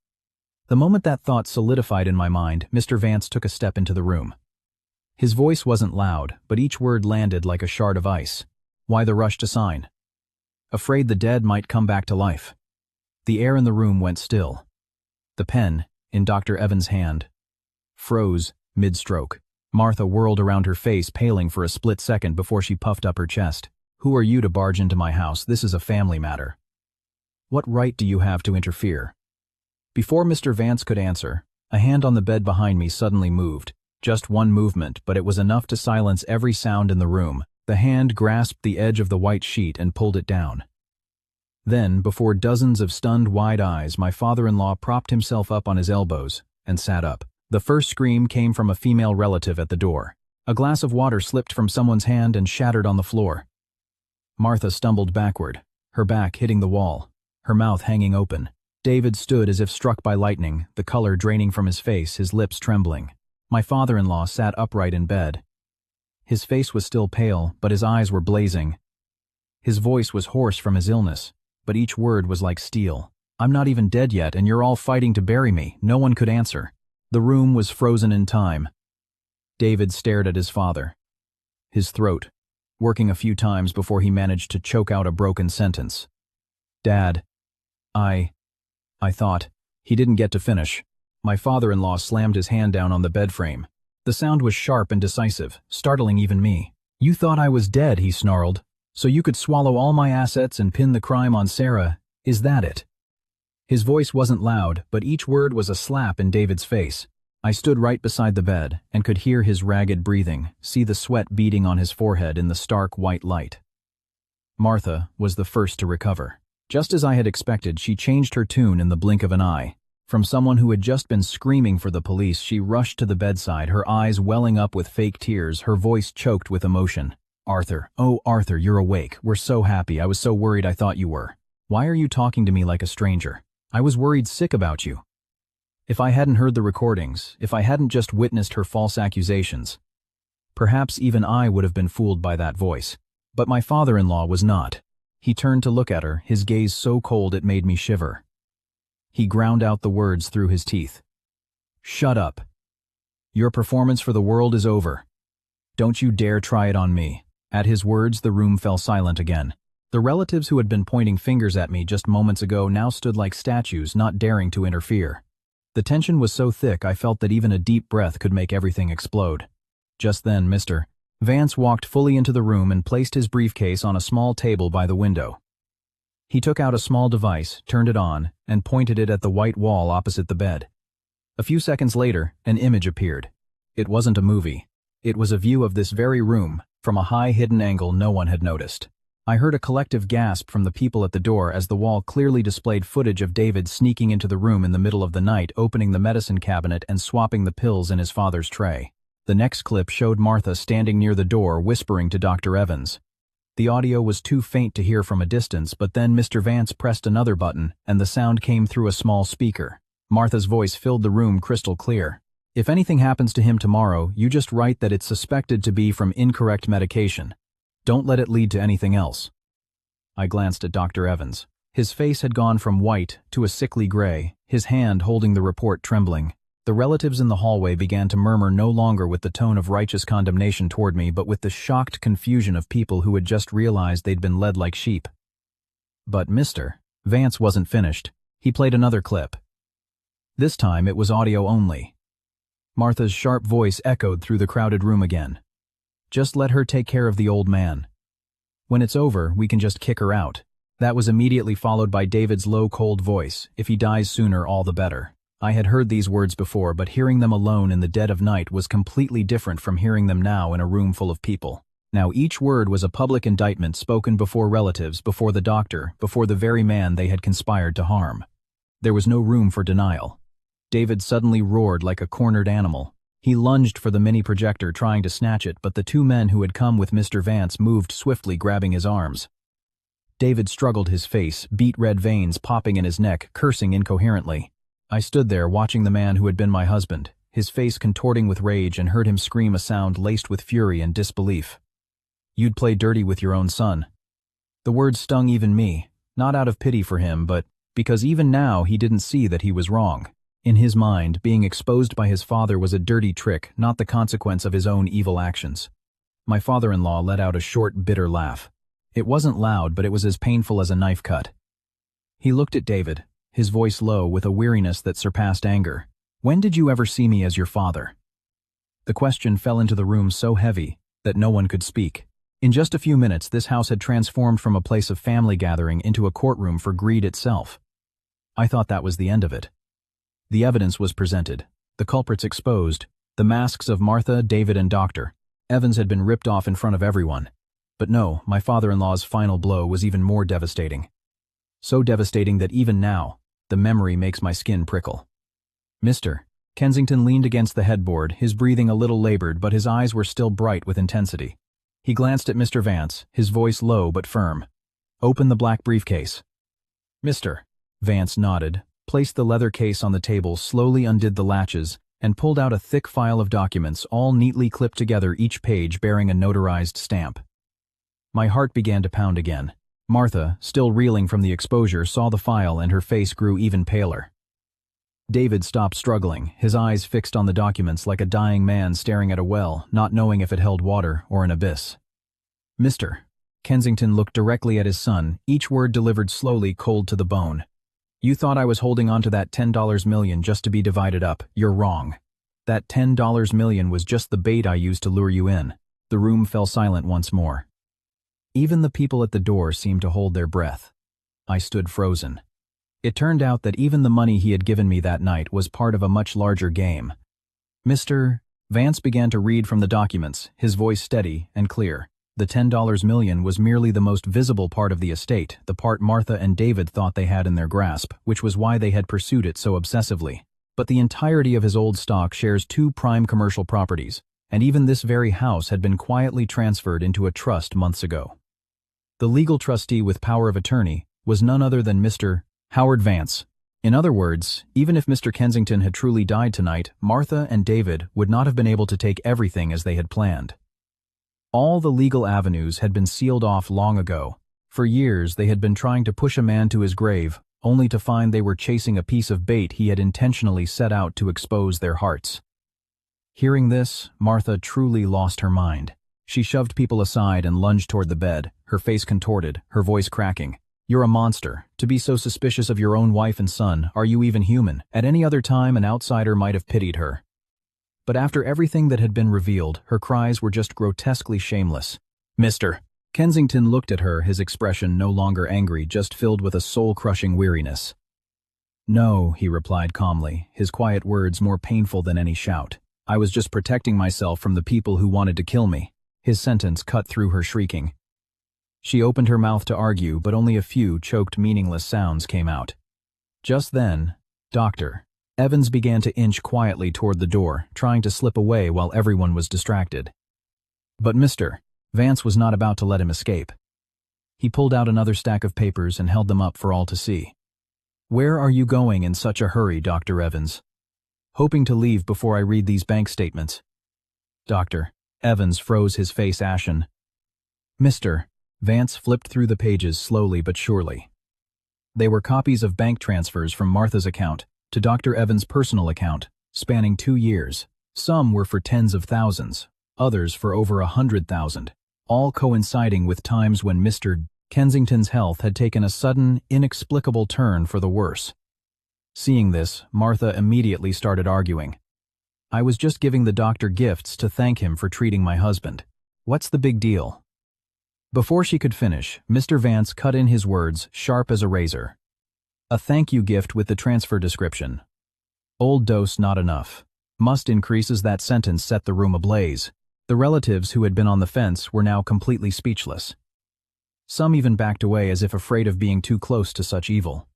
The moment that thought solidified in my mind, Mr. Vance took a step into the room. His voice wasn't loud, but each word landed like a shard of ice. Why the rush to sign? Afraid the dead might come back to life. The air in the room went still. The pen, in Dr. Evans' hand, froze mid-stroke. Martha whirled around her face, paling for a split second before she puffed up her chest. "Who are you to barge into my house? This is a family matter. What right do you have to interfere?" Before Mr. Vance could answer, a hand on the bed behind me suddenly moved. Just one movement, but it was enough to silence every sound in the room. The hand grasped the edge of the white sheet and pulled it down. Then, before dozens of stunned wide eyes, my father-in-law propped himself up on his elbows and sat up. The first scream came from a female relative at the door. A glass of water slipped from someone's hand and shattered on the floor. Martha stumbled backward, her back hitting the wall, her mouth hanging open. David stood as if struck by lightning, the color draining from his face, his lips trembling. My father-in-law sat upright in bed. His face was still pale, but his eyes were blazing. His voice was hoarse from his illness, but each word was like steel. "I'm not even dead yet, and you're all fighting to bury me." No one could answer. The room was frozen in time. David stared at his father, his throat working a few times before he managed to choke out a broken sentence. "Dad, I thought." He didn't get to finish. My father-in-law slammed his hand down on the bed frame. The sound was sharp and decisive, startling even me. "You thought I was dead," he snarled. "So you could swallow all my assets and pin the crime on Sarah, is that it?" His voice wasn't loud, but each word was a slap in David's face. I stood right beside the bed and could hear his ragged breathing, see the sweat beading on his forehead in the stark white light. Martha was the first to recover. Just as I had expected, she changed her tune in the blink of an eye. From someone who had just been screaming for the police, she rushed to the bedside, her eyes welling up with fake tears, her voice choked with emotion. "Arthur, oh Arthur, you're awake. We're so happy. I was so worried I thought you were. Why are you talking to me like a stranger? I was worried sick about you." If I hadn't heard the recordings, if I hadn't just witnessed her false accusations, perhaps even I would have been fooled by that voice. But my father-in-law was not. He turned to look at her, his gaze so cold it made me shiver. He ground out the words through his teeth. "Shut up. Your performance for the world is over. Don't you dare try it on me." At his words, the room fell silent again. The relatives who had been pointing fingers at me just moments ago now stood like statues, not daring to interfere. The tension was so thick I felt that even a deep breath could make everything explode. Just then, Mr. Vance walked fully into the room and placed his briefcase on a small table by the window. He took out a small device, turned it on, and pointed it at the white wall opposite the bed. A few seconds later, an image appeared. It wasn't a movie. It was a view of this very room, from a high hidden angle no one had noticed. I heard a collective gasp from the people at the door as the wall clearly displayed footage of David sneaking into the room in the middle of the night, opening the medicine cabinet and swapping the pills in his father's tray. The next clip showed Martha standing near the door whispering to Dr. Evans. The audio was too faint to hear from a distance, but then Mr. Vance pressed another button, and the sound came through a small speaker. Martha's voice filled the room crystal clear. "If anything happens to him tomorrow, you just write that it's suspected to be from incorrect medication. Don't let it lead to anything else." I glanced at Dr. Evans. His face had gone from white to a sickly gray, his hand holding the report trembling. The relatives in the hallway began to murmur no longer with the tone of righteous condemnation toward me, but with the shocked confusion of people who had just realized they'd been led like sheep. But Mr. Vance wasn't finished. He played another clip. This time it was audio only. Martha's sharp voice echoed through the crowded room again. "Just let her take care of the old man. When it's over, we can just kick her out." That was immediately followed by David's low, cold voice. "If he dies sooner, all the better." I had heard these words before, but hearing them alone in the dead of night was completely different from hearing them now in a room full of people. Now each word was a public indictment spoken before relatives, before the doctor, before the very man they had conspired to harm. There was no room for denial. David suddenly roared like a cornered animal. He lunged for the mini projector, trying to snatch it, but the two men who had come with Mr. Vance moved swiftly, grabbing his arms. David struggled, his face, beet red veins popping in his neck, cursing incoherently. I stood there watching the man who had been my husband, his face contorting with rage, and heard him scream a sound laced with fury and disbelief. "You'd play dirty with your own son." The words stung even me, not out of pity for him, but because even now he didn't see that he was wrong. In his mind, being exposed by his father was a dirty trick, not the consequence of his own evil actions. My father-in-law let out a short, bitter laugh. It wasn't loud, but it was as painful as a knife cut. He looked at David, his voice low with a weariness that surpassed anger. "When did you ever see me as your father?" The question fell into the room so heavy that no one could speak. In just a few minutes, this house had transformed from a place of family gathering into a courtroom for greed itself. I thought that was the end of it. The evidence was presented, the culprits exposed, the masks of Martha, David, and Dr. Evans had been ripped off in front of everyone. But no, my father-in-law's final blow was even more devastating. So devastating that even now, the memory makes my skin prickle. Mr. Kensington leaned against the headboard, his breathing a little labored, but his eyes were still bright with intensity. He glanced at Mr. Vance, his voice low but firm. "Open the black briefcase." Mr. Vance nodded, placed the leather case on the table, slowly undid the latches, and pulled out a thick file of documents, all neatly clipped together, each page bearing a notarized stamp. My heart began to pound again. Martha, still reeling from the exposure, saw the file and her face grew even paler. David stopped struggling, his eyes fixed on the documents like a dying man staring at a well, not knowing if it held water or an abyss. Mr. Kensington looked directly at his son, each word delivered slowly, cold to the bone. "You thought I was holding on to that $10 million just to be divided up. You're wrong. That $10 million was just the bait I used to lure you in." The room fell silent once more. Even the people at the door seemed to hold their breath. I stood frozen. It turned out that even the money he had given me that night was part of a much larger game. Mr. Vance began to read from the documents, his voice steady and clear. The $10 million was merely the most visible part of the estate, the part Martha and David thought they had in their grasp, which was why they had pursued it so obsessively. But the entirety of his old stock shares 2 prime commercial properties, and even this very house had been quietly transferred into a trust months ago. The legal trustee with power of attorney was none other than Mr. Howard Vance. In other words, even if Mr. Kensington had truly died tonight, Martha and David would not have been able to take everything as they had planned. All the legal avenues had been sealed off long ago. For years they had been trying to push a man to his grave, only to find they were chasing a piece of bait he had intentionally set out to expose their hearts. Hearing this, Martha truly lost her mind. She shoved people aside and lunged toward the bed, her face contorted, her voice cracking. "You're a monster. To be so suspicious of your own wife and son. Are you even human?" At any other time, an outsider might have pitied her. But after everything that had been revealed, her cries were just grotesquely shameless. "Mr. Kensington looked at her, his expression no longer angry, just filled with a soul-crushing weariness. "No," he replied calmly, his quiet words more painful than any shout. "I was just protecting myself from the people who wanted to kill me." His sentence cut through her shrieking. She opened her mouth to argue, but only a few choked, meaningless sounds came out. Just then, Dr. Evans began to inch quietly toward the door, trying to slip away while everyone was distracted. But Mr. Vance was not about to let him escape. He pulled out another stack of papers and held them up for all to see. "Where are you going in such a hurry, Dr. Evans?" "Hoping to leave before I read these bank statements." Dr. Evans froze, his face ashen. "Mr." Vance flipped through the pages slowly but surely. They were copies of bank transfers from Martha's account to Dr. Evans' personal account, spanning 2 years. Some were for tens of thousands, others for over 100,000, all coinciding with times when Mr. Kensington's health had taken a sudden, inexplicable turn for the worse. Seeing this, Martha immediately started arguing. "I was just giving the doctor gifts to thank him for treating my husband. What's the big deal?" Before she could finish, Mr. Vance cut in his words, sharp as a razor. "A thank you gift with the transfer description. Old dose not enough. Must increase." As that sentence set the room ablaze. The relatives who had been on the fence were now completely speechless. Some even backed away as if afraid of being too close to such evil.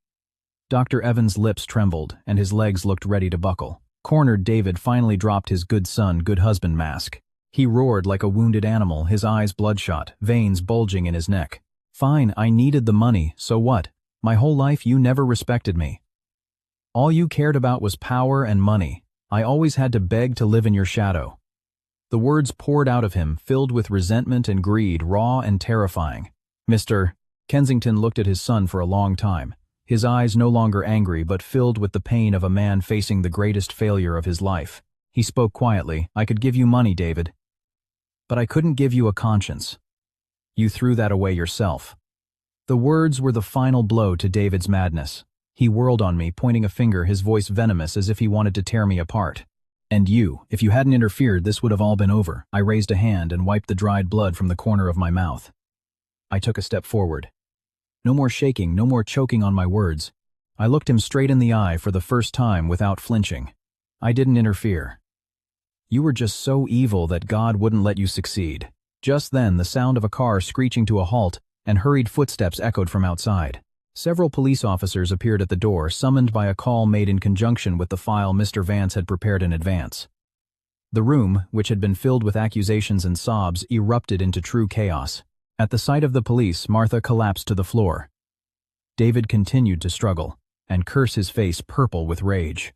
Dr. Evans' lips trembled, and his legs looked ready to buckle. Cornered, David finally dropped his good son, good husband mask. He roared like a wounded animal, his eyes bloodshot, veins bulging in his neck. "Fine, I needed the money, so what? My whole life you never respected me. All you cared about was power and money. I always had to beg to live in your shadow." The words poured out of him, filled with resentment and greed, raw and terrifying. Mr. Kensington looked at his son for a long time, his eyes no longer angry but filled with the pain of a man facing the greatest failure of his life. He spoke quietly. "I could give you money, David, but I couldn't give you a conscience. You threw that away yourself." The words were the final blow to David's madness. He whirled on me, pointing a finger, his voice venomous as if he wanted to tear me apart. "And you, if you hadn't interfered, this would have all been over." I raised a hand and wiped the dried blood from the corner of my mouth. I took a step forward. No more shaking, no more choking on my words. I looked him straight in the eye for the first time without flinching. "I didn't interfere. You were just so evil that God wouldn't let you succeed." Just then, the sound of a car screeching to a halt and hurried footsteps echoed from outside. Several police officers appeared at the door, summoned by a call made in conjunction with the file Mr. Vance had prepared in advance. The room, which had been filled with accusations and sobs, erupted into true chaos. At the sight of the police, Martha collapsed to the floor. David continued to struggle and curse, his face purple with rage.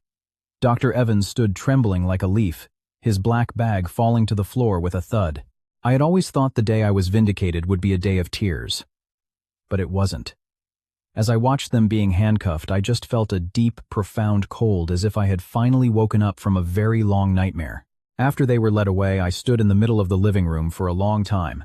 Dr. Evans stood trembling like a leaf, his black bag falling to the floor with a thud. I had always thought the day I was vindicated would be a day of tears. But it wasn't. As I watched them being handcuffed, I just felt a deep, profound cold, as if I had finally woken up from a very long nightmare. After they were led away, I stood in the middle of the living room for a long time.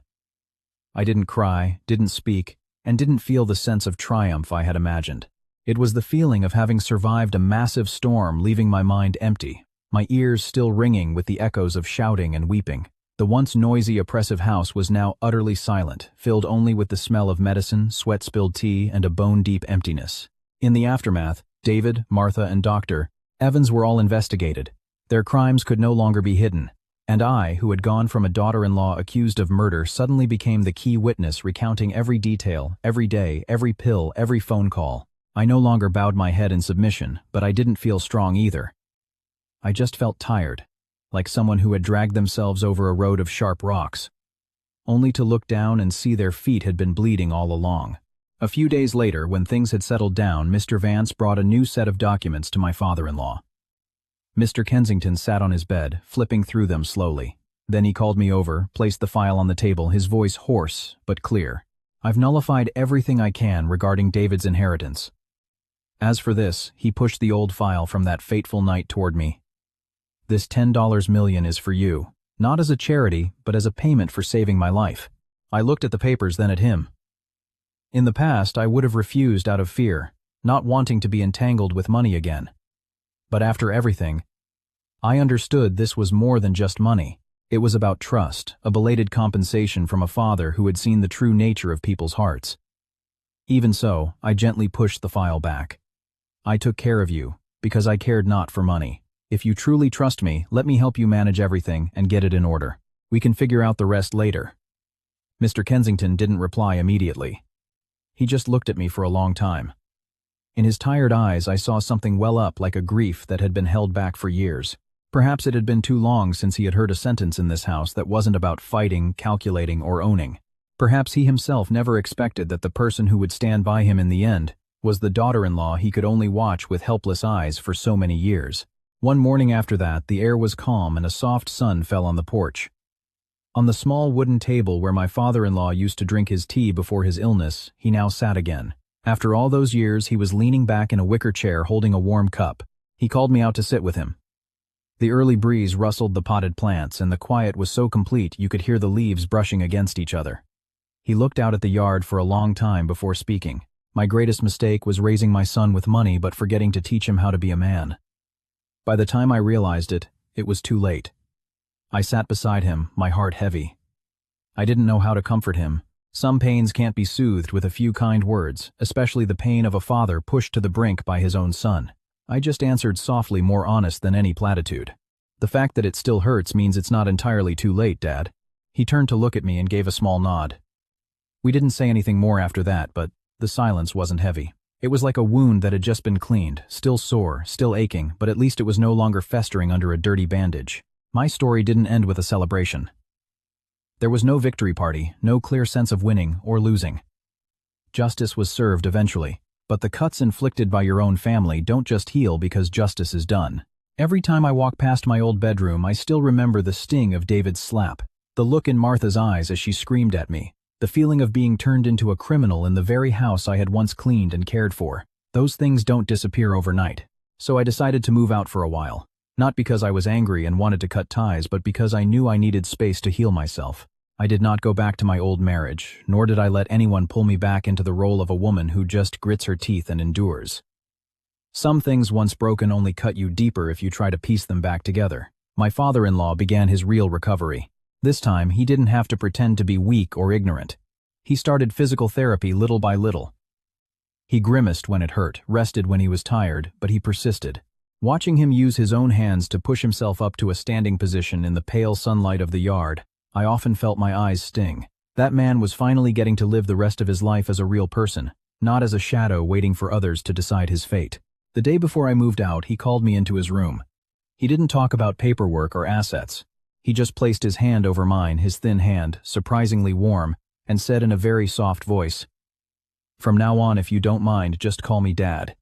I didn't cry, didn't speak, and didn't feel the sense of triumph I had imagined. It was the feeling of having survived a massive storm, leaving my mind empty, my ears still ringing with the echoes of shouting and weeping. The once noisy, oppressive house was now utterly silent, filled only with the smell of medicine, sweat-spilled tea, and a bone-deep emptiness. In the aftermath, David, Martha, and Dr. Evans were all investigated. Their crimes could no longer be hidden. And I, who had gone from a daughter-in-law accused of murder, suddenly became the key witness, recounting every detail, every day, every pill, every phone call. I no longer bowed my head in submission, but I didn't feel strong either. I just felt tired, like someone who had dragged themselves over a road of sharp rocks, only to look down and see their feet had been bleeding all along. A few days later, when things had settled down, Mr. Vance brought a new set of documents to my father-in-law. Mr. Kensington sat on his bed, flipping through them slowly. Then he called me over, placed the file on the table, his voice hoarse but clear. "I've nullified everything I can regarding David's inheritance. As for this," he pushed the old file from that fateful night toward me. "This $10 million is for you, not as a charity, but as a payment for saving my life." I looked at the papers, then at him. In the past, I would have refused out of fear, not wanting to be entangled with money again. But after everything, I understood this was more than just money. It was about trust, a belated compensation from a father who had seen the true nature of people's hearts. Even so, I gently pushed the file back. "I took care of you, because I cared not for money. If you truly trust me, let me help you manage everything and get it in order. We can figure out the rest later." Mr. Kensington didn't reply immediately. He just looked at me for a long time. In his tired eyes, I saw something well up, like a grief that had been held back for years. Perhaps it had been too long since he had heard a sentence in this house that wasn't about fighting, calculating, or owning. Perhaps he himself never expected that the person who would stand by him in the end was the daughter-in-law he could only watch with helpless eyes for so many years. One morning after that, the air was calm and a soft sun fell on the porch. On the small wooden table where my father-in-law used to drink his tea before his illness, he now sat again. After all those years, he was leaning back in a wicker chair holding a warm cup. He called me out to sit with him. The early breeze rustled the potted plants, and the quiet was so complete you could hear the leaves brushing against each other. He looked out at the yard for a long time before speaking. My greatest mistake was raising my son with money but forgetting to teach him how to be a man. By the time I realized it, it was too late. I sat beside him, my heart heavy. I didn't know how to comfort him. Some pains can't be soothed with a few kind words, especially the pain of a father pushed to the brink by his own son. I just answered softly, more honest than any platitude. The fact that it still hurts means it's not entirely too late, Dad. He turned to look at me and gave a small nod. We didn't say anything more after that, but the silence wasn't heavy. It was like a wound that had just been cleaned, still sore, still aching, but at least it was no longer festering under a dirty bandage. My story didn't end with a celebration. There was no victory party, no clear sense of winning or losing. Justice was served eventually, but the cuts inflicted by your own family don't just heal because justice is done. Every time I walk past my old bedroom, I still remember the sting of David's slap, the look in Martha's eyes as she screamed at me, the feeling of being turned into a criminal in the very house I had once cleaned and cared for. Those things don't disappear overnight. So I decided to move out for a while. Not because I was angry and wanted to cut ties, but because I knew I needed space to heal myself. I did not go back to my old marriage, nor did I let anyone pull me back into the role of a woman who just grits her teeth and endures. Some things once broken only cut you deeper if you try to piece them back together. My father-in-law began his real recovery. This time, he didn't have to pretend to be weak or ignorant. He started physical therapy little by little. He grimaced when it hurt, rested when he was tired, but he persisted. Watching him use his own hands to push himself up to a standing position in the pale sunlight of the yard, I often felt my eyes sting. That man was finally getting to live the rest of his life as a real person, not as a shadow waiting for others to decide his fate. The day before I moved out, he called me into his room. He didn't talk about paperwork or assets. He just placed his hand over mine, his thin hand, surprisingly warm, and said in a very soft voice, "From now on, if you don't mind, just call me Dad."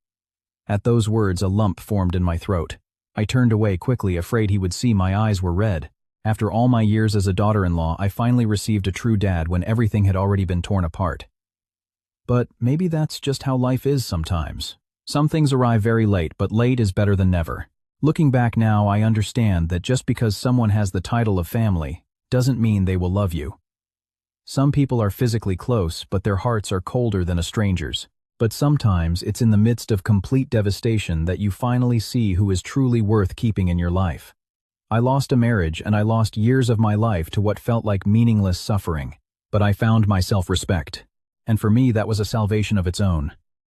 At those words, a lump formed in my throat. I turned away quickly, afraid he would see my eyes were red. After all my years as a daughter-in-law, I finally received a true dad when everything had already been torn apart. But maybe that's just how life is sometimes. Some things arrive very late, but late is better than never. Looking back now, I understand that just because someone has the title of family doesn't mean they will love you. Some people are physically close, but their hearts are colder than a stranger's. But sometimes it's in the midst of complete devastation that you finally see who is truly worth keeping in your life. I lost a marriage and I lost years of my life to what felt like meaningless suffering, but I found my self-respect. And for me, that was a salvation of its own.